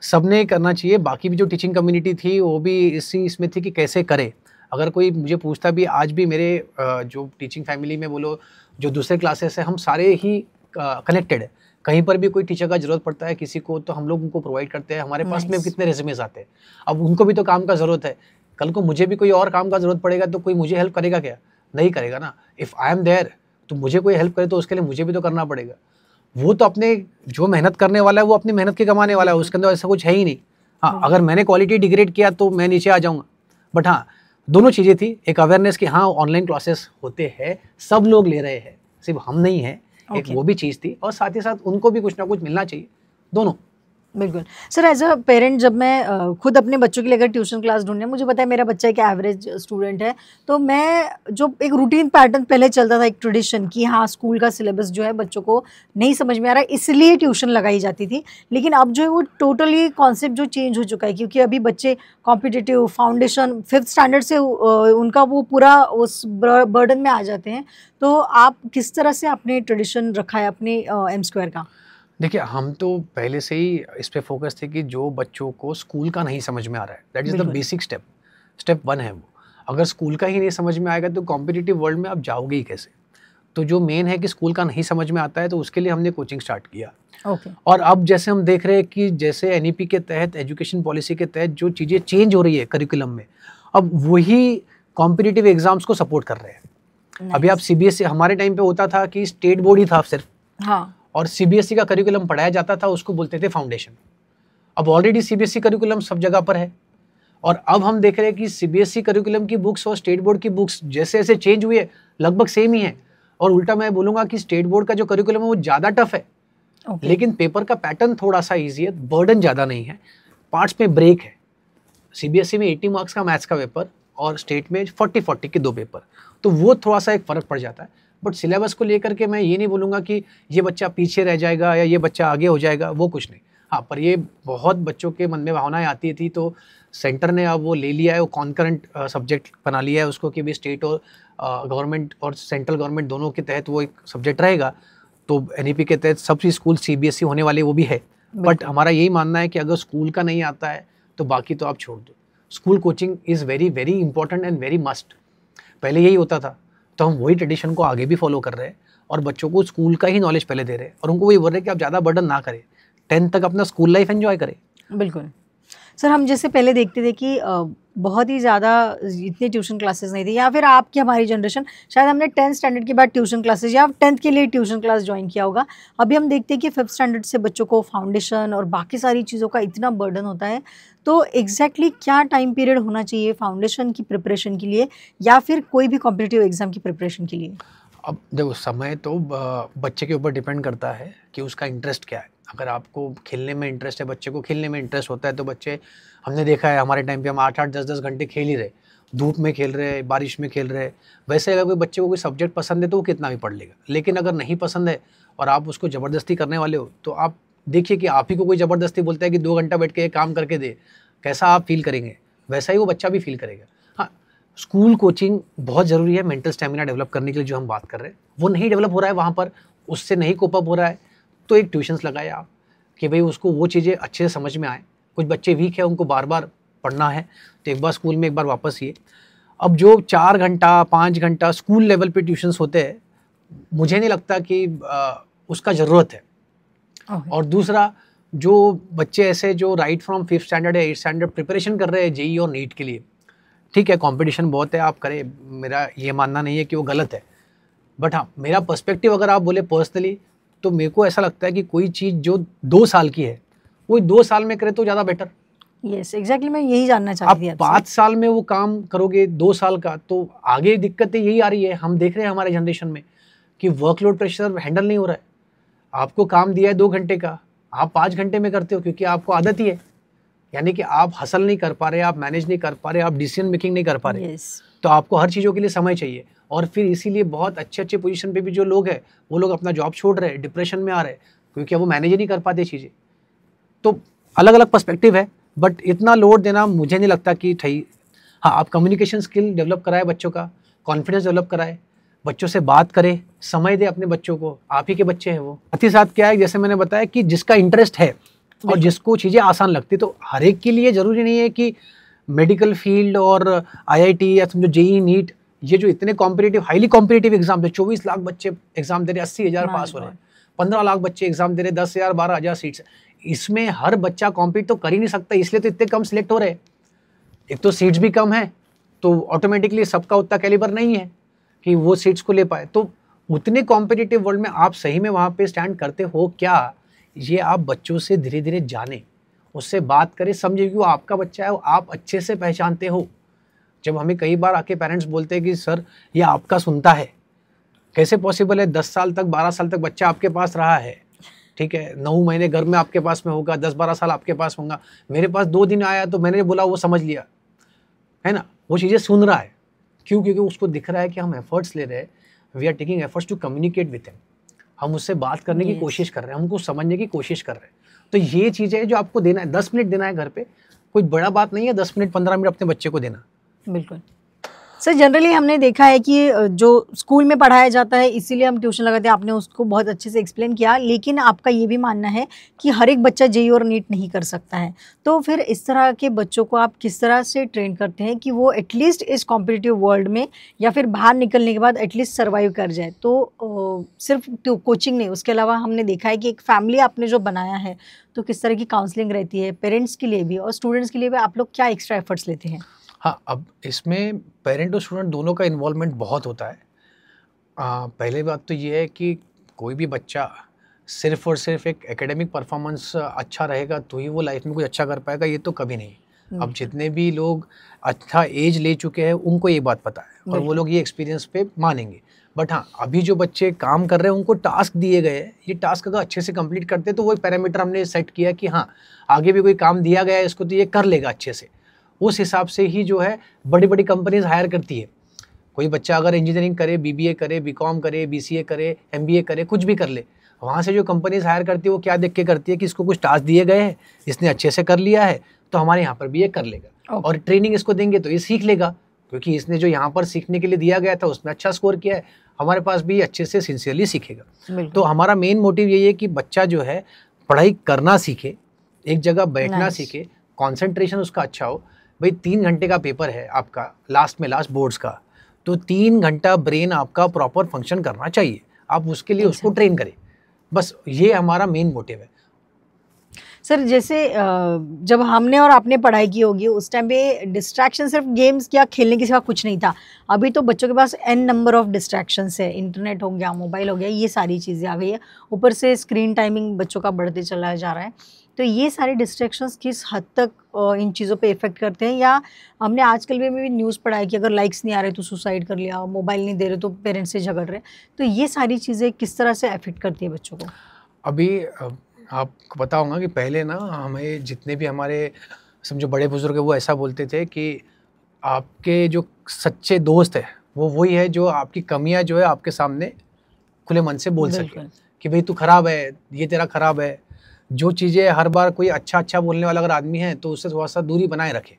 सबने करना चाहिए। बाकी भी जो टीचिंग कम्युनिटी थी वो भी इसमें थी कि कैसे करे। अगर कोई मुझे पूछता भी, आज भी मेरे जो टीचिंग फैमिली में बोलो, जो दूसरे क्लासेस है, हम सारे ही कनेक्टेड है। कहीं पर भी कोई टीचर का जरूरत पड़ता है किसी को, तो हम लोग उनको प्रोवाइड करते हैं। हमारे पास में कितने रेज्यूमेस आते हैं, अब उनको भी तो काम का ज़रूरत है। कल को मुझे भी कोई और काम का ज़रूरत पड़ेगा तो कोई मुझे हेल्प करेगा क्या? नहीं करेगा ना। इफ़ आई एम देयर तो मुझे कोई हेल्प करे तो उसके लिए मुझे भी तो करना पड़ेगा। वो तो अपने जो मेहनत करने वाला है वो अपनी मेहनत की कमाने वाला है, उसके अंदर ऐसा कुछ है ही नहीं। हाँ, अगर मैंने क्वालिटी डिग्रेड किया तो मैं नीचे आ जाऊँगा। बट हाँ, दोनों चीज़ें थी, एक अवेयरनेस कि हाँ ऑनलाइन क्लासेस होते हैं, सब लोग ले रहे हैं, सिर्फ हम नहीं हैं, एक वो भी चीज़ थी, और साथ ही साथ उनको भी कुछ ना कुछ मिलना चाहिए, दोनों। बिल्कुल सर, एज अ पेरेंट जब मैं खुद अपने बच्चों के लिए अगर ट्यूशन क्लास ढूंढने, मुझे पता है मेरा बच्चा एक एवरेज स्टूडेंट है, तो मैं जो एक रूटीन पैटर्न पहले चलता था, एक ट्रेडिशन कि हाँ स्कूल का सिलेबस जो है बच्चों को नहीं समझ में आ रहा है इसलिए ट्यूशन लगाई जाती थी, लेकिन अब जो है वो टोटली कॉन्सेप्ट जो चेंज हो चुका है, क्योंकि अभी बच्चे कॉम्पिटिटिव फाउंडेशन 5th स्टैंडर्ड से उनका वो पूरा उस बर्डन में आ जाते हैं। तो आप किस तरह से आपने ट्रेडिशन रखा है अपने एम स्क्वायर का? देखिए, हम तो पहले से ही इस पे फोकस थे कि जो बच्चों को स्कूल का नहीं समझ में आ रहा है, that is the basic step 1 है वो। अगर स्कूल का ही नहीं समझ में आएगा तो कॉम्पिटिटिव वर्ल्ड में आप जाओगे ही कैसे? तो जो मेन है कि स्कूल का नहीं समझ में आता है, तो उसके लिए हमने कोचिंग स्टार्ट किया। और अब जैसे हम देख रहे हैं कि जैसे NEP के तहत, एजुकेशन पॉलिसी के तहत जो चीज़ें चेंज हो रही है करिकुलम में, अब वही कॉम्पिटिटिव एग्जाम्स को सपोर्ट कर रहे हैं। अभी आप CBSE, हमारे टाइम पे होता था कि स्टेट बोर्ड ही था सिर्फ, हाँ, और CBSE का करिकुलम पढ़ाया जाता था, उसको बोलते थे फाउंडेशन। अब ऑलरेडी CBSE करिकुलम सब जगह पर है, और अब हम देख रहे हैं कि CBSE करिकुलम की बुक्स और स्टेट बोर्ड की बुक्स जैसे जैसे चेंज हुए लगभग सेम ही है। और उल्टा मैं बोलूँगा कि स्टेट बोर्ड का जो करिकुलम है वो ज़्यादा टफ है, लेकिन पेपर का पैटर्न थोड़ा सा ईजी है, बर्डन ज़्यादा नहीं है, पार्ट्स में ब्रेक है। CBSE में 80 मार्क्स का मैथ्स का पेपर और स्टेट में 40 के 2 पेपर, तो वो थोड़ा सा एक फ़र्क पड़ जाता है। बट सिलेबस को लेकर के मैं ये नहीं बोलूँगा कि ये बच्चा पीछे रह जाएगा या ये बच्चा आगे हो जाएगा, वो कुछ नहीं। हाँ, पर ये बहुत बच्चों के मन में भावनाएं आती थी, तो सेंटर ने अब वो ले लिया है, वो कॉन्करेंट सब्जेक्ट बना लिया है उसको कि भी स्टेट और गवर्नमेंट और सेंट्रल गवर्नमेंट दोनों के तहत वो एक सब्जेक्ट रहेगा। तो NEP के तहत सभी स्कूल CBSE होने वाले वो भी है, बट हमारा यही मानना है कि अगर स्कूल का नहीं आता है तो बाकी तो आप छोड़ दो। School coaching is very very important and very must. पहले यही होता था, तो हम वही ट्रेडिशन को आगे भी फॉलो कर रहे हैं और बच्चों को स्कूल का ही नॉलेज पहले दे रहे हैं और उनको वही बोल रहे हैं कि आप ज़्यादा बर्डन ना करें, 10th तक अपना स्कूल लाइफ एंजॉय करें। बिल्कुल सर, हम जैसे पहले देखते थे कि बहुत ही ज़्यादा इतनी ट्यूशन क्लासेस नहीं थी, या फिर आपकी हमारी जनरेशन शायद हमने 10th स्टैंडर्ड के बाद ट्यूशन क्लासेस या 10th के लिए ट्यूशन क्लास ज्वाइन किया होगा। अभी हम देखते हैं कि 5th स्टैंडर्ड से बच्चों को फाउंडेशन और बाकी सारी चीज़ों का इतना बर्डन होता है। तो एग्जैक्टली क्या टाइम पीरियड होना चाहिए फाउंडेशन की प्रिपरेशन के लिए या फिर कोई भी कॉम्पिटिटिव एग्जाम की प्रिपरेशन के लिए? अब देखो, समय तो बच्चे के ऊपर डिपेंड करता है कि उसका इंटरेस्ट क्या है। अगर आपको खेलने में इंटरेस्ट है, बच्चे को खेलने में इंटरेस्ट होता है, तो बच्चे, हमने देखा है हमारे टाइम पे हम 8-8 10-10 घंटे खेल ही रहे, धूप में खेल रहे, बारिश में खेल रहे। वैसे अगर कोई बच्चे को कोई सब्जेक्ट पसंद है तो वो कितना भी पढ़ लेगा, लेकिन अगर नहीं पसंद है और आप उसको ज़बरदस्ती करने वाले हो, तो आप देखिए कि आप ही को कोई ज़बरदस्ती बोलता है कि 2 घंटा बैठ के एक काम करके दे, कैसा आप फील करेंगे, वैसा ही वो बच्चा भी फील करेगा। हाँ, स्कूल कोचिंग बहुत ज़रूरी है मेंटल स्टेमिना डेवलप करने के लिए। जो हम बात कर रहे हैं वो नहीं डेवलप हो रहा है वहाँ पर, उससे नहीं कोप अप हो रहा है, तो एक ट्यूशन्स लगाए आप कि भाई उसको वो चीज़ें अच्छे से समझ में आए। कुछ बच्चे वीक है, उनको बार बार पढ़ना है, तो एक बार स्कूल में एक बार वापस ये। अब जो 4 घंटा 5 घंटा स्कूल लेवल पे ट्यूशन्स होते हैं, मुझे नहीं लगता कि उसका ज़रूरत है। और दूसरा, जो बच्चे ऐसे जो राइट फ्रॉम 5th स्टैंडर्ड या 8th स्टैंडर्ड प्रिपरेशन कर रहे हैं JEE और नीट के लिए, ठीक है, कंपटीशन बहुत है, आप करें, मेरा ये मानना नहीं है कि वो गलत है, बट हाँ, मेरा पर्सपेक्टिव अगर आप बोले पर्सनली, तो मेरे को ऐसा लगता है कि कोई चीज़ जो 2 साल की है वो 2 साल में करे तो ज़्यादा बेटर। यस, एग्जैक्टली, मैं यही जानना चाहती थी। आप 5 साल में वो काम करोगे 2 साल का, तो आगे दिक्कतें यही आ रही है। हम देख रहे हैं हमारे जनरेशन में कि वर्कलोड प्रेशर हैंडल नहीं हो रहा है। आपको काम दिया है 2 घंटे का, आप 5 घंटे में करते हो क्योंकि आपको आदत ही है, यानी कि आप हसल नहीं कर पा रहे, आप मैनेज नहीं कर पा रहे, आप डिसीजन मेकिंग नहीं कर पा रहे। तो आपको हर चीज़ों के लिए समय चाहिए, और फिर इसीलिए बहुत अच्छे पोजीशन पे भी जो लोग हैं वो लोग अपना जॉब छोड़ रहे हैं, डिप्रेशन में आ रहे हैं, क्योंकि अब वो मैनेज ही नहीं कर पाते चीज़ें। तो अलग अलग पर्सपेक्टिव है, बट इतना लोड देना मुझे नहीं लगता कि सही। हाँ, आप कम्युनिकेशन स्किल डेवलप कराए, बच्चों का कॉन्फिडेंस डेवलप कराए, बच्चों से बात करें, समय दे अपने बच्चों को, आप ही के बच्चे हैं वो। साथ ही साथ क्या है, जैसे मैंने बताया कि जिसका इंटरेस्ट है और जिसको चीज़ें आसान लगती, तो हर एक के लिए ज़रूरी नहीं है कि मेडिकल फील्ड और IIT या समझो JEE नीट, ये जो इतने कॉम्पिटिटिव, हाईली कॉम्पिटिटिव एग्जाम है, 24 लाख बच्चे एग्जाम दे रहे, 80,000 पास हो रहे हैं, 15 लाख बच्चे एग्जाम दे रहे, 10,000 12,000 सीट्स। इसमें हर बच्चा कॉम्पीट तो कर ही नहीं सकता, इसलिए तो इतने कम सिलेक्ट हो रहे हैं। एक तो सीट्स भी कम है, तो ऑटोमेटिकली सबका उतना कैलिबर नहीं है कि वो सीट्स को ले पाए। तो उतने कॉम्पिटिटिव वर्ल्ड में आप सही में वहाँ पे स्टैंड करते हो क्या, ये आप बच्चों से धीरे धीरे जाने, उससे बात करें, समझे कि वो आपका बच्चा है, वो आप अच्छे से पहचानते हो। जब हमें कई बार आके पेरेंट्स बोलते हैं कि सर ये आपका सुनता है, कैसे पॉसिबल है, 10 साल तक 12 साल तक बच्चा आपके पास रहा है, ठीक है, 9 महीने घर में आपके पास में होगा, 10-12 साल आपके पास होगा, मेरे पास 2 दिन आया तो मैंने बोला वो समझ लिया, है ना, वो चीज़ें सुन रहा है। क्यों? क्योंकि उसको दिख रहा है कि हम एफर्ट्स ले रहे हैं, we are taking efforts to communicate with him, हम उससे बात करने की कोशिश कर रहे हैं, हम उसको समझने की कोशिश कर रहे हैं। तो ये चीज़ें जो आपको देना है, 10 मिनट देना है घर पे, कोई बड़ा बात नहीं है 10 मिनट 15 मिनट अपने बच्चे को देना। बिल्कुल सर, जनरली हमने देखा है कि जो स्कूल में पढ़ाया जाता है इसीलिए हम ट्यूशन लगाते हैं, आपने उसको बहुत अच्छे से एक्सप्लेन किया, लेकिन आपका ये भी मानना है कि हर एक बच्चा JEE और नीट नहीं कर सकता है। तो फिर इस तरह के बच्चों को आप किस तरह से ट्रेन करते हैं कि वो एटलीस्ट इस कॉम्पिटिटिव वर्ल्ड में या फिर बाहर निकलने के बाद एटलीस्ट सर्वाइव कर जाए? तो सिर्फ कोचिंग नहीं, उसके अलावा हमने देखा है कि एक फैमिली आपने जो बनाया है, तो किस तरह की काउंसलिंग रहती है पेरेंट्स के लिए भी और स्टूडेंट्स के लिए भी, आप लोग क्या एक्स्ट्रा एफर्ट्स लेते हैं? हाँ, अब इसमें पेरेंट और स्टूडेंट दोनों का इन्वॉल्वमेंट बहुत होता है। पहले बात तो ये है कि कोई भी बच्चा सिर्फ और सिर्फ एक एकेडमिक परफॉर्मेंस अच्छा रहेगा तो ही वो लाइफ में कुछ अच्छा कर पाएगा, ये तो कभी नहीं। अब जितने भी लोग अच्छा एज ले चुके हैं उनको ये बात पता है और वो लोग ये एक्सपीरियंस पे मानेंगे। बट हाँ, अभी जो बच्चे काम कर रहे हैं उनको टास्क दिए गए हैं, ये टास्क अगर अच्छे से कंप्लीट करते हैं तो वो एक पैरामीटर हमने सेट किया कि हाँ, आगे भी कोई काम दिया गया है इसको तो ये कर लेगा अच्छे से। उस हिसाब से ही जो है बड़ी बड़ी कंपनीज हायर करती है। कोई बच्चा अगर इंजीनियरिंग करे, BBA करे, BCom करे, BCA करे, MBA करे, कुछ भी कर ले, वहाँ से जो कंपनीज हायर करती है वो क्या देख के करती है कि इसको कुछ टास्क दिए गए हैं, इसने अच्छे से कर लिया है तो हमारे यहाँ पर भी ये कर लेगा और ट्रेनिंग इसको देंगे तो ये सीख लेगा। क्योंकि इसने जो यहाँ पर सीखने के लिए दिया गया था उसमें अच्छा स्कोर किया है, हमारे पास भी अच्छे से सिंसियरली सीखेगा। तो हमारा मेन मोटिव यही है कि बच्चा जो है पढ़ाई करना सीखे, एक जगह बैठना सीखे, कंसंट्रेशन उसका अच्छा हो। भाई 3 घंटे का पेपर है आपका, लास्ट बोर्ड्स का, तो 3 घंटा ब्रेन आपका प्रॉपर फंक्शन करना चाहिए, आप उसके लिए उसको ट्रेन करें, बस ये हमारा मेन मोटिव है। सर जैसे जब हमने और आपने पढ़ाई की होगी उस टाइम पे डिस्ट्रैक्शन सिर्फ गेम्स या खेलने के सिवा कुछ नहीं था। अभी तो बच्चों के पास n नंबर ऑफ डिस्ट्रैक्शंस है, इंटरनेट हो गया, मोबाइल हो गया, ये सारी चीज़ें आ गई है, ऊपर से स्क्रीन टाइमिंग बच्चों का बढ़ते चला जा रहा है। तो ये सारे डिस्ट्रैक्शंस किस हद तक इन चीज़ों पे इफेक्ट करते हैं? या हमने आजकल में भी न्यूज़ पढ़ा है कि अगर लाइक्स नहीं आ रहे तो सुसाइड कर लिया, मोबाइल नहीं दे रहे तो पेरेंट्स से झगड़ रहे, तो ये सारी चीज़ें किस तरह से अफेक्ट करती है बच्चों को? अभी आपको पता होगा कि पहले ना हमें जितने भी हमारे समझो बड़े बुजुर्ग है वो ऐसा बोलते थे कि आपके जो सच्चे दोस्त है वो वही है जो आपकी कमियां जो है आपके सामने खुले मन से बोल सके कि भाई तू खराब है, ये तेरा खराब है। जो चीज़ें हर बार कोई अच्छा बोलने वाला अगर आदमी है तो उससे थोड़ा सा दूरी बनाए रखे।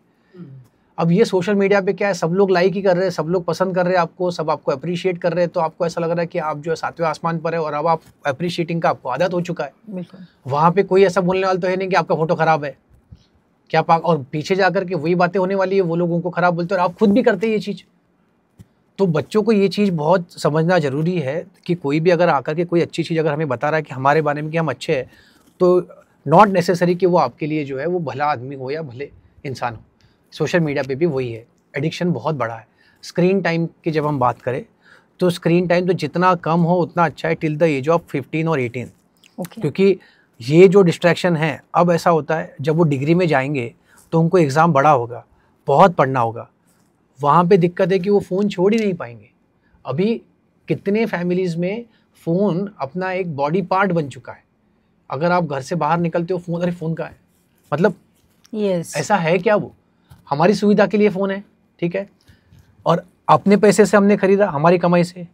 अब ये सोशल मीडिया पे क्या है, सब लोग लाइक ही कर रहे हैं, सब लोग पसंद कर रहे हैं आपको, सब आपको अप्रिशिएट कर रहे हैं, तो आपको ऐसा लग रहा है कि आप जो है 7वें आसमान पर है और अब आप अप्रिशिएटिंग का आपको आदत हो चुका है। वहाँ पे कोई ऐसा बोलने वाला तो है नहीं कि आपका फोटो खराब है, क्या पाक, और पीछे जाकर के वही बातें होने वाली है, वो लोग उनको खराब बोलते हैं और आप खुद भी करते हैं ये चीज़। तो बच्चों को ये चीज़ बहुत समझना ज़रूरी है कि कोई भी अगर आकर के कोई अच्छी चीज़ अगर हमें बता रहा है कि हमारे बारे में कि हम अच्छे हैं, तो नॉट नेसेसरी कि वो आपके लिए जो है वो भला आदमी हो या भले इंसान हो। सोशल मीडिया पे भी वही है, एडिक्शन बहुत बड़ा है। स्क्रीन टाइम की जब हम बात करें तो स्क्रीन टाइम तो जितना कम हो उतना अच्छा है टिल द एज ऑफ 15 और 18। क्योंकि ये जो डिस्ट्रैक्शन है, अब ऐसा होता है जब वो डिग्री में जाएंगे तो उनको एग्ज़ाम बड़ा होगा, बहुत पढ़ना होगा, वहाँ पे दिक्कत है कि वो फ़ोन छोड़ ही नहीं पाएंगे। अभी कितने फैमिलीज़ में फ़ोन अपना एक बॉडी पार्ट बन चुका है। अगर आप घर से बाहर निकलते हो फ़ोन, अरे फ़ोन का है, मतलब ऐसा है क्या? वो हमारी सुविधा के लिए फ़ोन है, ठीक है, और अपने पैसे से हमने ख़रीदा, हमारी कमाई से।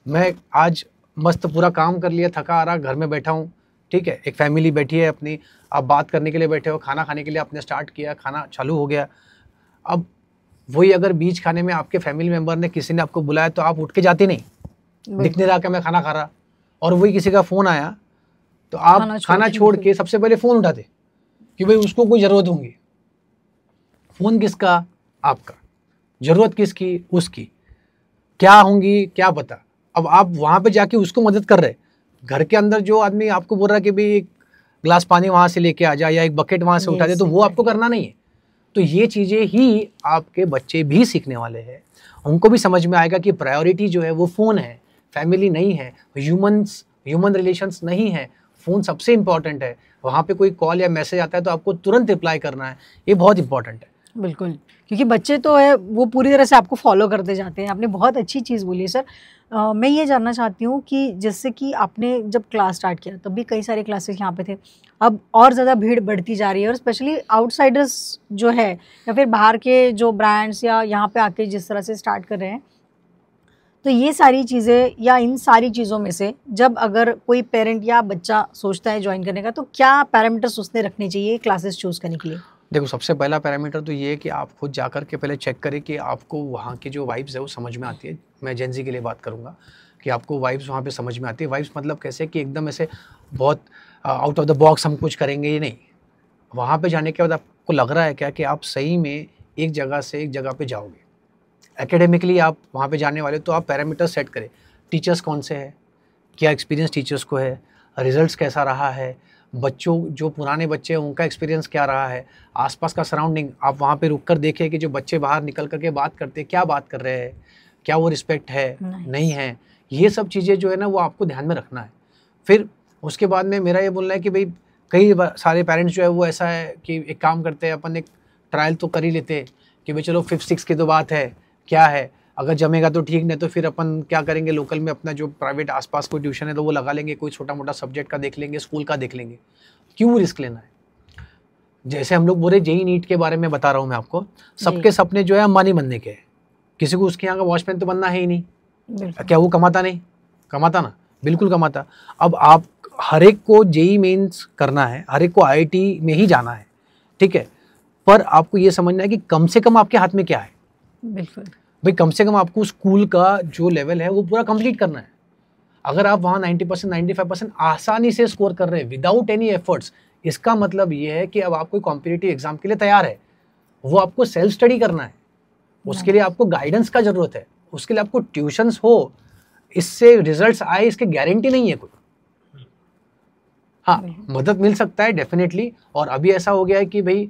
मैं आज मस्त पूरा काम कर लिया, थका आ रहा, घर में बैठा हूँ, ठीक है, एक फैमिली बैठी है अपनी, आप बात करने के लिए बैठे हो, खाना खाने के लिए आपने स्टार्ट किया, खाना चालू हो गया। अब वही अगर बीच खाने में आपके फैमिली मेम्बर ने किसी ने आपको बुलाया तो आप उठ के जाते नहीं, दिख नहीं रहा कि मैं खाना खा रहा, और वही किसी का फ़ोन आया तो आप खाना छोड़ के सबसे पहले फ़ोन उठाते कि भाई उसको कोई ज़रूरत होंगी। फ़ोन किसका? आपका। ज़रूरत किसकी? उसकी। क्या होंगी क्या पता। अब आप वहाँ पे जाके उसको मदद कर रहे, घर के अंदर जो आदमी आपको बोल रहा है कि भाई एक गिलास पानी वहाँ से लेके आ जा या एक बकेट वहाँ से उठा दे, तो वो आपको करना नहीं है। तो ये चीज़ें ही आपके बच्चे भी सीखने वाले हैं, उनको भी समझ में आएगा कि प्रायोरिटी जो है वो फ़ोन है, फैमिली नहीं है, ह्यूमन रिलेशंस नहीं है। फ़ोन सबसे इम्पॉर्टेंट है। वहाँ पे कोई कॉल या मैसेज आता है तो आपको तुरंत रिप्लाई करना है, ये बहुत इंपॉर्टेंट है। बिल्कुल, क्योंकि बच्चे तो है वो पूरी तरह से आपको फॉलो करते जाते हैं। आपने बहुत अच्छी चीज़ बोली है सर। मैं ये जानना चाहती हूँ कि जैसे कि आपने जब क्लास स्टार्ट किया तब भी कई सारे क्लासेस यहाँ पे थे, अब और ज़्यादा भीड़ बढ़ती जा रही है, और स्पेशली आउटसाइडर्स जो है या फिर बाहर के जो ब्रांड्स या यहाँ पे आके जिस तरह से स्टार्ट कर रहे हैं, तो ये सारी चीज़ें या इन सारी चीज़ों में से जब अगर कोई पेरेंट या बच्चा सोचता है ज्वाइन करने का, तो क्या पैरामीटर्स उसने रखने चाहिए क्लासेस चूज़ करने के लिए? देखो, सबसे पहला पैरामीटर तो ये है कि आप खुद जाकर के पहले चेक करें कि आपको वहाँ की जो वाइब्स है वो समझ में आती है। मैं जेन ज़ी के लिए बात करूँगा कि आपको वाइब्स वहाँ पे समझ में आती है। वाइब्स मतलब कैसे कि एकदम ऐसे बहुत आउट ऑफ द बॉक्स हम कुछ करेंगे, ये नहीं। वहाँ पे जाने के बाद आपको लग रहा है क्या कि आप सही में एक जगह से एक जगह पे जाओगे, एकेडमिकली आप वहाँ पे जाने वाले, तो आप पैरामीटर सेट करें। टीचर्स कौन से हैं, क्या एक्सपीरियंस टीचर्स को है, रिजल्ट्स कैसा रहा है, बच्चों जो पुराने बच्चे हैं उनका एक्सपीरियंस क्या रहा है, आसपास का सराउंडिंग आप वहाँ पे रुक कर देखें कि जो बच्चे बाहर निकल करके बात करते हैं क्या बात कर रहे हैं, क्या वो रिस्पेक्ट है नहीं है, ये सब चीज़ें जो है ना वो आपको ध्यान में रखना है। फिर उसके बाद में मेरा ये बोलना है कि भाई कई सारे पेरेंट्स जो है वो ऐसा है कि एक काम करते हैं, अपन एक ट्रायल तो कर ही लेते हैं कि भाई चलो 5th 6th की तो बात है, क्या है, अगर जमेगा तो ठीक, नहीं तो फिर अपन क्या करेंगे, लोकल में अपना जो प्राइवेट आसपास कोई ट्यूशन है तो वो लगा लेंगे, कोई छोटा मोटा सब्जेक्ट का देख लेंगे, स्कूल का देख लेंगे। क्यों रिस्क लेना है? जैसे हम लोग बोले जेई नीट के बारे में बता रहा हूँ मैं आपको, सबके सपने जो है अंबानी बनने के हैं, किसी को उसके यहाँ का वॉचमैन तो बनना है ही नहीं। क्या वो कमाता नहीं? कमाता ना, बिल्कुल कमाता। अब आप हर एक को जेई मेंस करना है, हर एक को आईआईटी में ही जाना है, ठीक है, पर आपको ये समझना है कि कम से कम आपके हाथ में क्या है। बिल्कुल। भाई कम से कम आपको स्कूल का जो लेवल है वो पूरा कंप्लीट करना है। अगर आप वहाँ 90% 95% आसानी से स्कोर कर रहे हैं विदाउट एनी एफर्ट्स, इसका मतलब ये है कि अब आप कोई कॉम्पिटिटिव एग्जाम के लिए तैयार है। वो आपको सेल्फ स्टडी करना है, उसके लिए आपको गाइडेंस का जरूरत है, उसके लिए आपको ट्यूशंस हो, इससे रिजल्ट्स आए इसकी गारंटी नहीं है कोई। हाँ, मदद मिल सकता है डेफिनेटली। और अभी ऐसा हो गया है कि भाई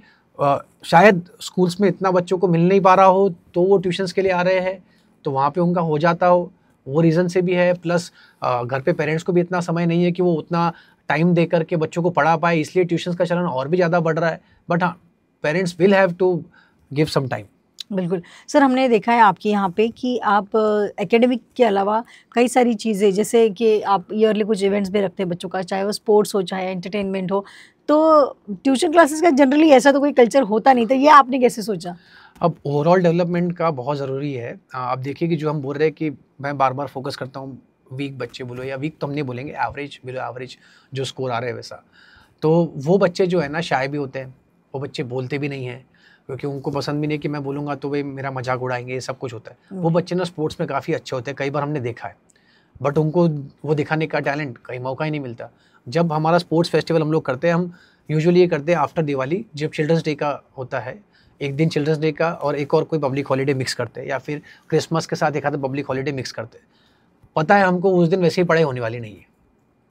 शायद स्कूल्स में इतना बच्चों को मिल नहीं पा रहा हो तो वो ट्यूशन्स के लिए आ रहे हैं, तो वहाँ पे उनका हो जाता हो, वो रीज़न से भी है। प्लस घर पे पेरेंट्स को भी इतना समय नहीं है कि वो उतना टाइम दे करके बच्चों को पढ़ा पाए, इसलिए ट्यूशन्स का चलन और भी ज़्यादा बढ़ रहा है। बट हाँ, parents will have to give some time. बिल्कुल सर, हमने देखा है आपके यहाँ पे कि आप एकेडमिक के अलावा कई सारी चीज़ें, जैसे कि आप ईयरली कुछ इवेंट्स भी रखते हैं बच्चों का, चाहे वो स्पोर्ट्स हो चाहे एंटरटेनमेंट हो, तो ट्यूशन क्लासेस का जनरली ऐसा तो कोई कल्चर होता नहीं था, ये आपने कैसे सोचा? अब ओवरऑल डेवलपमेंट का बहुत ज़रूरी है। आप देखिए कि जो हम बोल रहे हैं कि मैं बार बार फोकस करता हूँ वीक बच्चे बोलो, या वीक तो हम नहीं बोलेंगे, एवरेज बिलो एवरेज जो स्कोर आ रहे हैं वैसा, तो वो बच्चे जो है ना शाय भी होते हैं, वो बच्चे बोलते भी नहीं हैं क्योंकि उनको पसंद भी नहीं कि मैं बोलूँगा तो भाई मेरा मजाक उड़ाएंगे, ये सब कुछ होता है। वो बच्चे ना स्पोर्ट्स में काफ़ी अच्छे होते हैं, कई बार हमने देखा है, बट उनको वो दिखाने का टैलेंट कहीं मौका ही नहीं मिलता। जब हमारा स्पोर्ट्स फेस्टिवल हम लोग करते हैं, हम यूजुअली ये करते हैं आफ्टर दिवाली, जब चिल्ड्रंस डे का होता है, एक दिन चिल्ड्रंस डे का और एक और कोई पब्लिक हॉलीडे मिक्स करते हैं, या फिर क्रिसमस के साथ एक आधा पब्लिक हॉलीडे मिक्स करते हैं। पता है हमको उस दिन वैसे ही पढ़ाई होने वाली नहीं है,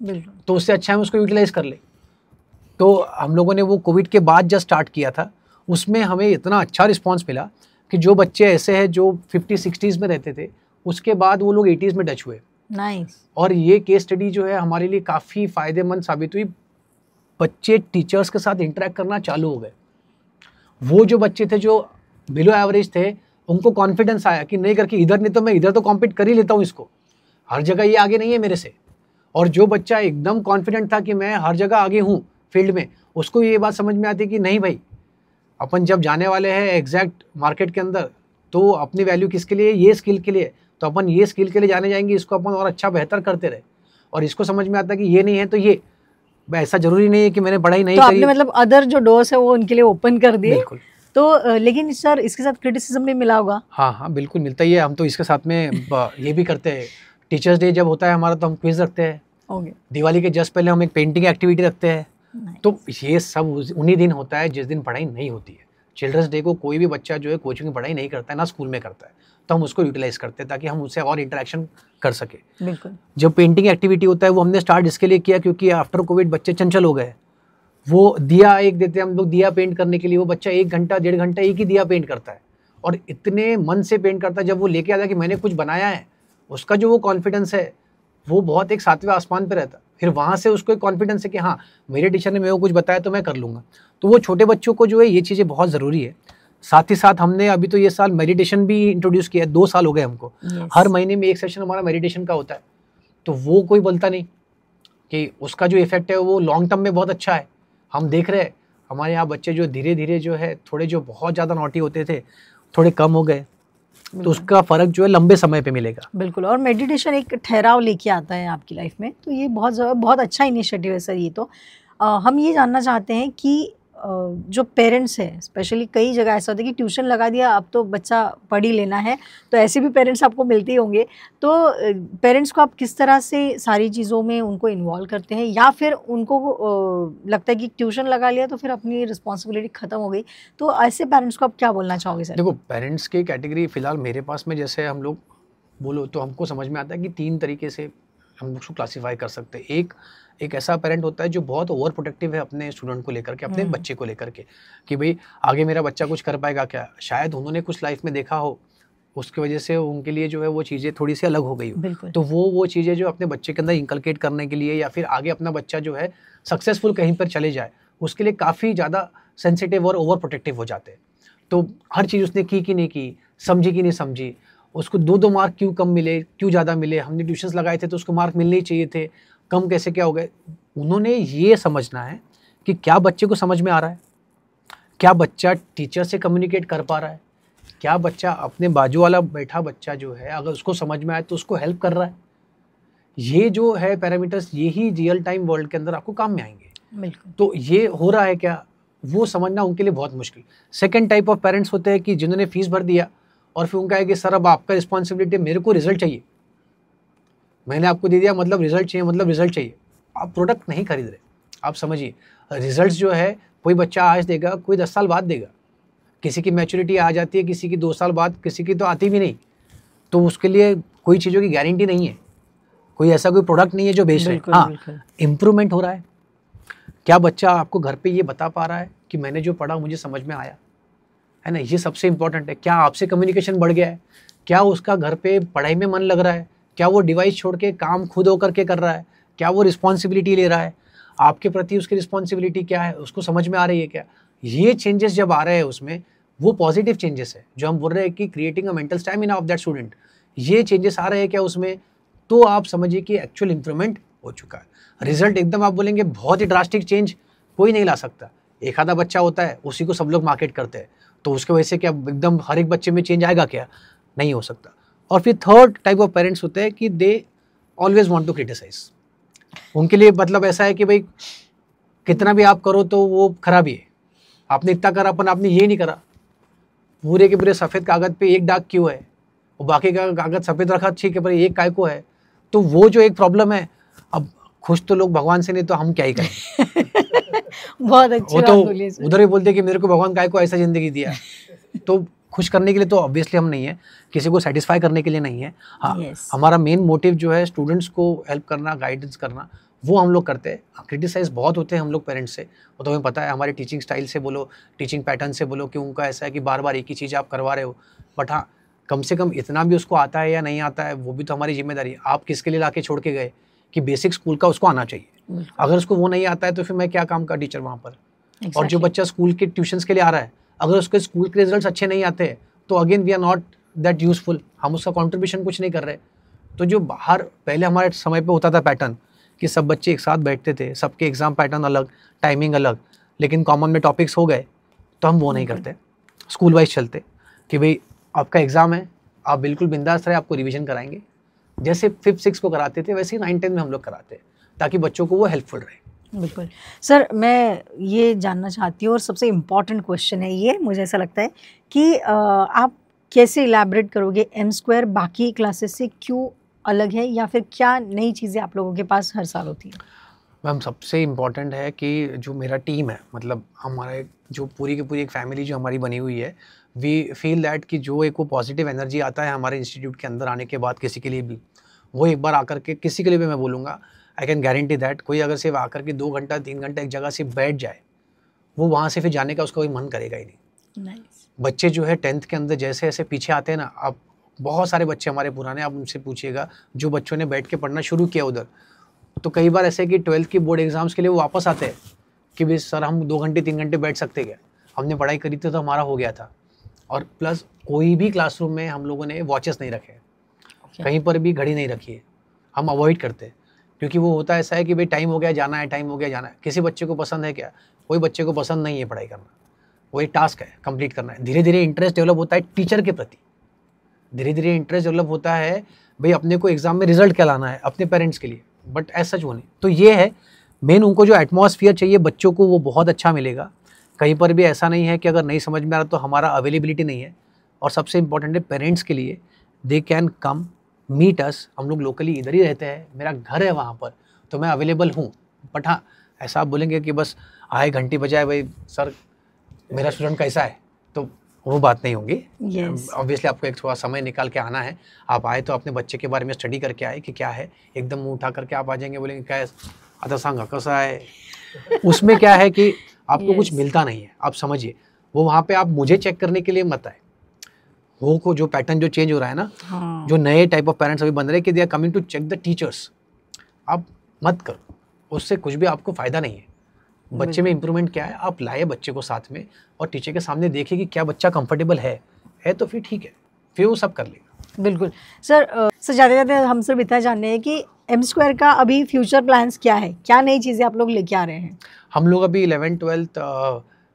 बिल्कुल, तो उससे अच्छा हम उसको यूटिलाइज कर ले। तो हम लोगों ने वो कोविड के बाद जब स्टार्ट किया था, उसमें हमें इतना अच्छा रिस्पॉन्स मिला कि जो बच्चे ऐसे हैं जो 50-60s में रहते थे, उसके बाद वो लोग 80s में टच हुए। नाइस। और ये केस स्टडी जो है हमारे लिए काफ़ी फ़ायदेमंद साबित हुई। बच्चे टीचर्स के साथ इंटरेक्ट करना चालू हो गए। वो जो बच्चे थे जो बिलो एवरेज थे, उनको कॉन्फिडेंस आया कि नहीं करके इधर नहीं तो मैं इधर तो कॉम्पीट कर ही लेता हूँ, इसको हर जगह ये आगे नहीं है मेरे से। और जो बच्चा एकदम कॉन्फिडेंट था कि मैं हर जगह आगे हूँ फील्ड में, उसको ये बात समझ में आती कि नहीं भाई, अपन जब जाने वाले हैं एग्जैक्ट मार्केट के अंदर, तो अपनी वैल्यू किसके लिए, ये स्किल के लिए, तो अपन ये स्किल के लिए जाने जाएंगे, इसको अपन और अच्छा बेहतर करते रहे। और इसको समझ में आता कि ये नहीं है तो ये, ऐसा जरूरी नहीं है कि मैंने पढ़ाई नहीं तो करी। आपने मतलब अदर जो डोर्स है वो उनके लिए ओपन कर दिए। बिल्कुल। तो लेकिन सर इसके साथ क्रिटिसिज्म भी मिला होगा? हाँ हाँ बिल्कुल मिलता ही है। हम तो इसके साथ में ये भी करते हैं, टीचर्स डे जब होता है हमारा तो हम क्विज रखते हैं। ओके। दिवाली के जस्ट पहले हम एक पेंटिंग एक्टिविटी रखते हैं। तो ये सब उन्हीं दिन होता है जिस दिन पढ़ाई नहीं होती है। चिल्ड्रंस डे को कोई भी बच्चा जो है कोचिंग में पढ़ाई नहीं करता है, ना स्कूल में करता है, तो हम उसको यूटिलाइज करते हैं ताकि हम उससे और इंटरेक्शन कर सके। बिल्कुल। जब पेंटिंग एक्टिविटी होता है वो हमने स्टार्ट इसके लिए किया क्योंकि आफ्टर कोविड बच्चे चंचल हो गए। वो दिया एक देते हैं हम लोग, दिया पेंट करने के लिए, वो बच्चा 1 घंटा 1.5 घंटा एक ही दिया पेंट करता है और इतने मन से पेंट करता है। जब वो लेके आता है कि मैंने कुछ बनाया है, उसका जो वो कॉन्फिडेंस है वो बहुत एक 7वें आसमान पे रहता है। फिर वहाँ से उसको एक कॉन्फिडेंस है कि हाँ मेरे टीचर ने मेरे को कुछ बताया तो मैं कर लूँगा। तो वो छोटे बच्चों को जो है ये चीज़ें बहुत ज़रूरी है। साथ ही साथ हमने अभी तो ये साल मेडिटेशन भी इंट्रोड्यूस किया है। 2 साल हो गए हमको। हर महीने में एक सेशन हमारा मेडिटेशन का होता है। तो वो कोई बोलता नहीं कि उसका जो इफेक्ट है वो लॉन्ग टर्म में बहुत अच्छा है। हम देख रहे हैं हमारे यहाँ बच्चे जो धीरे धीरे जो है थोड़े जो बहुत ज़्यादा नॉटी होते थे थोड़े कम हो गए, तो उसका फ़र्क जो है लंबे समय पे मिलेगा। बिल्कुल। और मेडिटेशन एक ठहराव लेके आता है आपकी लाइफ में, तो ये बहुत अच्छा इनिशिएटिव है सर। ये तो हम ये जानना चाहते हैं कि जो पेरेंट्स हैं, स्पेशली कई जगह ऐसा होता है कि ट्यूशन लगा दिया अब तो बच्चा पढ़ ही लेना है, तो ऐसे भी पेरेंट्स आपको मिलते ही होंगे। तो पेरेंट्स को आप किस तरह से सारी चीज़ों में उनको इन्वॉल्व करते हैं, या फिर उनको लगता है कि ट्यूशन लगा लिया तो फिर अपनी रिस्पॉन्सिबिलिटी ख़त्म हो गई? तो ऐसे पेरेंट्स को आप क्या बोलना चाहोगे सर? देखो, पेरेंट्स की कैटेगरी फ़िलहाल मेरे पास में जैसे हम लोग बोलो तो हमको समझ में आता है कि 3 तरीके से हम उसको क्लासीफाई कर सकते हैं। एक ऐसा पेरेंट होता है जो बहुत ओवर प्रोटेक्टिव है अपने स्टूडेंट को लेकर के, अपने बच्चे को लेकर के, कि भाई आगे मेरा बच्चा कुछ कर पाएगा क्या, शायद उन्होंने कुछ लाइफ में देखा हो, उसकी वजह से उनके लिए जो है वो चीज़ें थोड़ी सी अलग हो गई हो। तो वो चीज़ें जो अपने बच्चे के अंदर इंकलकेट करने के लिए या फिर आगे अपना बच्चा जो है सक्सेसफुल कहीं पर चले जाए, उसके लिए काफ़ी ज़्यादा सेंसिटिव और ओवर प्रोटेक्टिव हो जाते हैं। तो हर चीज़ उसने की कि नहीं की, समझी कि नहीं समझी, उसको 2-2 मार्क क्यों कम मिले, क्यों ज़्यादा मिले, हमने ट्यूशन्स लगाए थे तो उसको मार्क मिलने ही चाहिए थे, कम कैसे क्या हो गए। उन्होंने ये समझना है कि क्या बच्चे को समझ में आ रहा है, क्या बच्चा टीचर से कम्युनिकेट कर पा रहा है, क्या बच्चा अपने बाजू वाला बैठा बच्चा जो है अगर उसको समझ में आए तो उसको हेल्प कर रहा है। ये जो है पैरामीटर्स, यही रियल टाइम वर्ल्ड के अंदर आपको काम में आएंगे। बिल्कुल। तो ये हो रहा है क्या, वो समझना उनके लिए बहुत मुश्किल। सेकेंड टाइप ऑफ पेरेंट्स होते हैं कि जिन्होंने फीस भर दिया और फिर उनका है कि सर अब आपका रिस्पॉन्सिबिलिटी, मेरे को रिजल्ट चाहिए, मैंने आपको दे दिया मतलब रिजल्ट चाहिए, मतलब रिजल्ट चाहिए। आप प्रोडक्ट नहीं खरीद रहे, आप समझिए। रिजल्ट्स जो है कोई बच्चा आज देगा, कोई 10 साल बाद देगा, किसी की मैच्योरिटी आ जाती है, किसी की 2 साल बाद, किसी की तो आती भी नहीं। तो उसके लिए कोई चीज़ों की गारंटी नहीं है, कोई ऐसा कोई प्रोडक्ट नहीं है जो बेच रहे हैं। हाँ, इम्प्रूवमेंट हो रहा है। क्या बच्चा आपको घर पे ये बता पा रहा है कि मैंने जो पढ़ा मुझे समझ में आया, है ना, ये सबसे इंपॉर्टेंट है। क्या आपसे कम्युनिकेशन बढ़ गया है, क्या उसका घर पे पढ़ाई में मन लग रहा है, क्या वो डिवाइस छोड़ के काम खुद होकर के कर रहा है, क्या वो रिस्पॉन्सिबिलिटी ले रहा है, आपके प्रति उसकी रिस्पॉन्सिबिलिटी क्या है, उसको समझ में आ रही है क्या। ये चेंजेस जब आ रहे हैं उसमें, वो पॉजिटिव चेंजेस है जो हम बोल रहे हैं कि creating a mental stamina of that student, ये चेंजेस आ रहे हैं क्या उसमें, तो आप समझिए कि एक्चुअल इंप्रूवमेंट हो चुका है। रिजल्ट एकदम आप बोलेंगे बहुत ही ड्रास्टिक चेंज कोई नहीं ला सकता। एक आधा बच्चा होता है, उसी को सब लोग मार्केट करते हैं, तो उसके वजह से क्या एकदम हर एक बच्चे में चेंज आएगा क्या, नहीं हो सकता। और फिर थर्ड टाइप ऑफ पेरेंट्स होते हैं कि they always want to criticise. उनके लिए मतलब ऐसा है कि भाई कितना भी आप करो तो वो खराब ही है, आपने इतना करा अपन आपने ये नहीं करा, पूरे के पूरे सफ़ेद कागज पे एक दाग क्यों है, और बाकी का कागज सफ़ेद रखा, ठीक है, पर एक काय को है। तो वो जो एक प्रॉब्लम है, अब खुश तो लोग भगवान से नहीं, तो हम क्या ही करें। बहुत अच्छी वो बात तो बोली सर। उधर ही बोलते कि मेरे को भगवान काय को ऐसा जिंदगी दिया है। तो खुश करने के लिए तो ऑब्वियसली हम नहीं है, किसी को सेटिस्फाई करने के लिए नहीं है। हाँ, Yes. हमारा मेन मोटिव जो है स्टूडेंट्स को हेल्प करना, गाइडेंस करना, वो हम लोग करते हैं। क्रिटिसाइज बहुत होते हैं हम लोग पेरेंट्स से, वो तो हमें पता है, हमारे टीचिंग स्टाइल से बोलो, टीचिंग पैटर्न से बोलो, कि उनका ऐसा है कि बार बार एक ही चीज़ आप करवा रहे हो। बट हाँ, कम से कम इतना भी उसको आता है या नहीं आता है, वो भी तो हमारी जिम्मेदारी है। आप किसके लिए ला के छोड़ के गए कि बेसिक स्कूल का उसको आना चाहिए, अगर उसको वो नहीं आता है तो फिर मैं क्या काम का टीचर वहाँ पर। और जो बच्चा स्कूल के ट्यूशन्स के लिए आ रहा है, अगर उसके स्कूल के रिजल्ट्स अच्छे नहीं आते हैं, तो again we are not that useful, हम उसका कंट्रीब्यूशन कुछ नहीं कर रहे। तो जो बाहर पहले हमारे समय पे होता था पैटर्न कि सब बच्चे एक साथ बैठते थे, सबके एग्जाम पैटर्न अलग, टाइमिंग अलग, लेकिन कॉमन में टॉपिक्स हो गए, तो हम वो नहीं करते, स्कूल वाइज चलते कि भाई आपका एग्ज़ाम है, आप बिल्कुल बिंदास रहे, आपको रिविजन कराएंगे। जैसे 5th 6th को कराते थे वैसे ही 9th 10th में हम लोग कराते हैं, ताकि बच्चों को वो हेल्पफुल रहे। बिल्कुल सर, मैं ये जानना चाहती हूँ और सबसे इम्पॉर्टेंट क्वेश्चन है ये, मुझे ऐसा लगता है कि आप कैसे इलैबोरेट करोगे एम स्क्वायर बाकी क्लासेस से क्यों अलग है, या फिर क्या नई चीज़ें आप लोगों के पास हर साल होती हैं? मैम, सबसे इम्पॉर्टेंट है कि जो मेरा टीम है, मतलब हमारा जो पूरी की पूरी एक फैमिली जो हमारी बनी हुई है, वी फील दैट कि जो एक वो पॉजिटिव एनर्जी आता है हमारे इंस्टीट्यूट के अंदर आने के बाद किसी के लिए भी, वो एक बार आकर के, किसी के लिए भी मैं बोलूँगा, आई कैन गारंटी दैट, कोई अगर सिर्फ आकर के 2 घंटा 3 घंटा एक जगह से बैठ जाए, वो वहाँ से फिर जाने का उसका कोई मन करेगा ही नहीं। Nice. बच्चे जो है 10th के अंदर जैसे ऐसे पीछे आते हैं ना, आप बहुत सारे बच्चे हमारे पुराने, आप उनसे पूछिएगा जो बच्चों ने बैठ के पढ़ना शुरू किया उधर, तो कई बार ऐसे कि 12th की बोर्ड एग्जाम्स के लिए वो वापस आते हैं कि भाई सर हम 2 घंटे 3 घंटे बैठ सकते क्या, हमने पढ़ाई करी थी तो हमारा हो गया था। और प्लस कोई भी क्लासरूम में हम लोगों ने वॉचेस नहीं रखे, कहीं पर भी घड़ी नहीं रखी है, हम अवॉइड करते हैं, क्योंकि वो होता ऐसा है कि भाई टाइम हो गया जाना है, टाइम हो गया जाना है। किसी बच्चे को पसंद है क्या? कोई बच्चे को पसंद नहीं है पढ़ाई करना, वो एक टास्क है, कंप्लीट करना है। धीरे धीरे इंटरेस्ट डेवलप होता है टीचर के प्रति, धीरे धीरे इंटरेस्ट डेवलप होता है भाई अपने को एग्जाम में रिजल्ट क्या लाना है अपने पेरेंट्स के लिए, बट ऐसा जो नहीं। तो ये है मेन, उनको जो एटमॉस्फेयर चाहिए बच्चों को वो बहुत अच्छा मिलेगा। कहीं पर भी ऐसा नहीं है कि अगर नहीं समझ में आ रहा तो हमारा अवेलेबिलिटी नहीं है। और सबसे इंपॉर्टेंट है पेरेंट्स के लिए, they can come meet us, हम लोग लोकली इधर ही रहते हैं, मेरा घर है वहाँ पर, तो मैं अवेलेबल हूँ। बट हाँ, ऐसा आप बोलेंगे कि बस आए घंटी बजाए भाई सर मेरा स्टूडेंट कैसा है, तो वो बात नहीं होगी। ऑब्वियसली आपको एक थोड़ा समय निकाल के आना है। आप आए तो अपने बच्चे के बारे में स्टडी करके आए कि क्या है, एकदम मुँह उठा करके आप आ जाएंगे बोलेंगे क्या आता सांगा कैसा है, उसमें क्या है कि आपको कुछ मिलता नहीं है। आप समझिए, वो वहाँ पे आप मुझे चेक करने के लिए मत आए, वो को जो पैटर्न जो चेंज हो रहा है ना, जो नए टाइप ऑफ पेरेंट्स अभी बन रहे हैं कि they are coming to check the teachers, आप मत करो, उससे कुछ भी आपको फ़ायदा नहीं है। बच्चे में इंप्रूवमेंट क्या है, आप लाए बच्चे को साथ में और टीचर के सामने देखिए कि क्या बच्चा कंफर्टेबल है तो फिर ठीक है, फिर वो सब कर लेगा। बिल्कुल सर। जाते जाते हम सिर्फ इतना जानने हैं कि एम स्क्वायर का अभी फ्यूचर प्लान्स क्या है, क्या नई चीज़ें आप लोग लेके आ रहे हैं? हम लोग अभी 11th 12th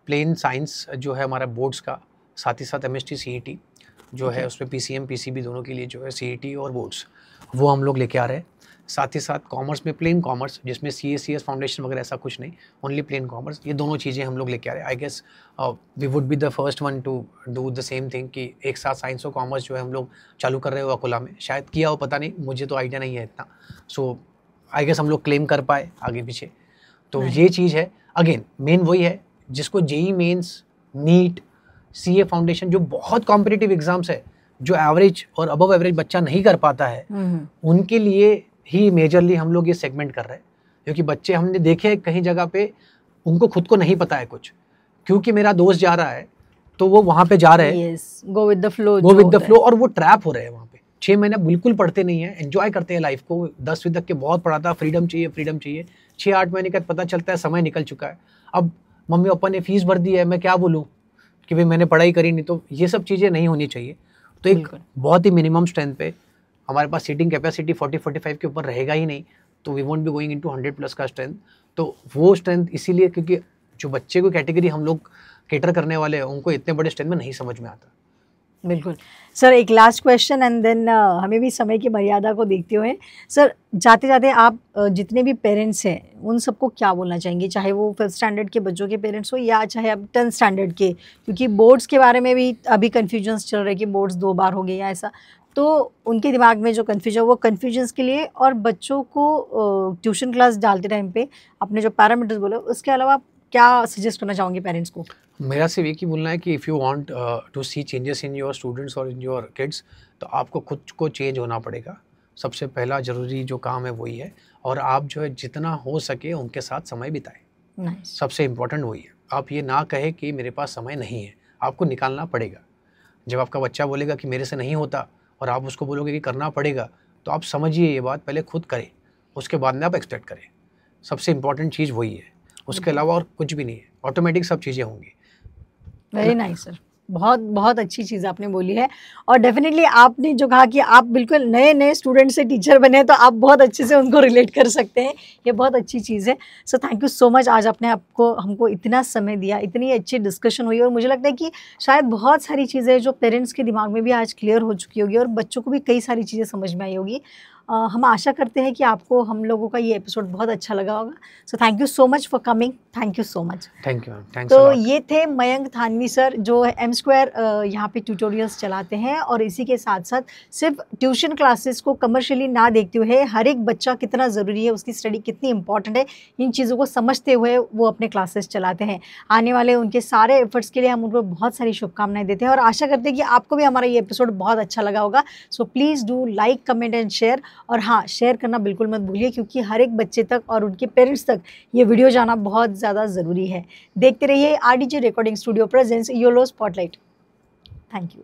प्लेन साइंस जो है हमारा बोर्ड्स का, साथ ही साथ MST CET जो है उसमें PCM PCB दोनों के लिए जो है CET और बोर्ड्स, वो हम लोग लेके आ रहे हैं। साथ ही साथ कॉमर्स में प्लेन कॉमर्स, जिसमें CA CS फाउंडेशन वगैरह ऐसा कुछ नहीं, ओनली प्लेन कॉमर्स। ये दोनों चीज़ें हम लोग लेके आ रहे हैं। I guess we would be the first one to do the same thing कि एक साथ साइंस और कॉमर्स जो है हम लोग चालू कर रहे हो अकोला में। शायद किया हो, पता नहीं, मुझे तो आइडिया नहीं है इतना। सो आई गेस हम लोग क्लेम कर पाए आगे पीछे। तो ये चीज़ है। अगेन मेन वही है, जिसको JEE mains, NEET, CA foundation, जो बहुत कॉम्पिटिटिव एग्जाम्स है, जो एवरेज और अबव एवरेज बच्चा नहीं कर पाता है, उनके लिए ही मेजरली हम लोग ये सेगमेंट कर रहे हैं। क्योंकि बच्चे हमने देखे कहीं जगह पे उनको खुद को नहीं पता है कुछ, क्योंकि मेरा दोस्त जा रहा है तो वो वहाँ पे जा रहे हैं, गो विद द फ्लो, और वो ट्रैप हो रहे हैं वहाँ पे। 6 महीने बिल्कुल पढ़ते नहीं है, एंजॉय करते हैं लाइफ को। 10वीं तक के बहुत पढ़ा था, फ्रीडम चाहिए। 6-8 महीने का पता चलता है समय निकल चुका है। अब मम्मी पापा ने फीस भर दी है, मैं क्या बोलूँ कि भाई मैंने पढ़ाई करी नहीं। तो ये सब चीज़ें नहीं होनी चाहिए। तो एक बहुत ही मिनिमम स्ट्रेंथ पे हमारे पास सीटिंग कैपेसिटी 40-45 के ऊपर रहेगा ही नहीं, तो we won't be going into 100+ का स्ट्रेंथ। तो वो स्ट्रेंथ इसीलिए क्योंकि जो बच्चे को कैटेगरी हम लोग केटर करने वाले हैं, उनको इतने बड़े स्ट्रेंथ में नहीं समझ में आता। बिल्कुल सर, एक लास्ट क्वेश्चन एंड देन हमें भी समय की मर्यादा को देखते हुए सर, जाते जाते आप जितने भी पेरेंट्स हैं उन सबको क्या बोलना चाहेंगे, चाहे वो 5th स्टैंडर्ड के बच्चों के पेरेंट्स हो या चाहे अब 10th स्टैंडर्ड के, क्योंकि बोर्ड्स के बारे में भी अभी कन्फ्यूजन्स चल रहे कि बोर्ड्स 2 बार हो गए या ऐसा, तो उनके दिमाग में जो कन्फ्यूजन, वो कन्फ्यूजन्स के लिए, और बच्चों को ट्यूशन क्लास डालते टाइम पे अपने जो पैरामीटर्स बोले उसके अलावा क्या सजेस्ट करना चाहोगे पेरेंट्स को? मेरा सिर्फ एक ही बोलना है कि if you want to see changes in your students और इन योर किड्स, तो आपको खुद को चेंज होना पड़ेगा। सबसे पहला ज़रूरी जो काम है वही है, और आप जो है जितना हो सके उनके साथ समय बिताएं। nice. सबसे इम्पोर्टेंट वही है। आप ये ना कहे कि मेरे पास समय नहीं है, आपको निकालना पड़ेगा। जब आपका बच्चा बोलेगा कि मेरे से नहीं होता और आप उसको बोलोगे कि करना पड़ेगा, तो आप समझिए ये बात, पहले खुद करें, उसके बाद में आप एक्सपेक्ट करें। सबसे इम्पोर्टेंट चीज़ वही है, उसके अलावा और कुछ भी नहीं है। ऑटोमेटिक सब चीज़ें होंगी। वेरी नाइस सर, बहुत बहुत अच्छी चीज़ आपने बोली है। और डेफिनेटली आपने जो कहा कि आप बिल्कुल नए नए स्टूडेंट से टीचर बने, तो आप बहुत अच्छे से उनको रिलेट कर सकते हैं, ये बहुत अच्छी चीज़ है। So thank you so much, आज आपने हमको इतना समय दिया, इतनी अच्छी डिस्कशन हुई, और मुझे लगता है कि शायद बहुत सारी चीज़ें जो पेरेंट्स के दिमाग में भी आज क्लियर हो चुकी होगी और बच्चों को भी कई सारी चीज़ें समझ में आई होगी। हम आशा करते हैं कि आपको हम लोगों का ये एपिसोड बहुत अच्छा लगा होगा। So thank you so much for coming, thank you so much. Thank you ma'am. तो ये थे मयंक थानवी सर, जो M2 यहाँ पे ट्यूटोरियल्स चलाते हैं, और इसी के साथ साथ सिर्फ ट्यूशन क्लासेस को कमर्शियली ना देखते हुए हर एक बच्चा कितना ज़रूरी है, उसकी स्टडी कितनी इंपॉर्टेंट है, इन चीज़ों को समझते हुए वो अपने क्लासेस चलाते हैं। आने वाले उनके सारे एफर्ट्स के लिए हम उनको बहुत सारी शुभकामनाएं देते हैं, और आशा करते हैं कि आपको भी हमारा ये एपिसोड बहुत अच्छा लगा होगा। So please do like, comment and share, और हाँ, शेयर करना बिल्कुल मत भूलिए, क्योंकि हर एक बच्चे तक और उनके पेरेंट्स तक ये वीडियो जाना बहुत ज़्यादा ज़रूरी है। देखते रहिए RDJ recording studio presents YOLO spotlight. Thank you.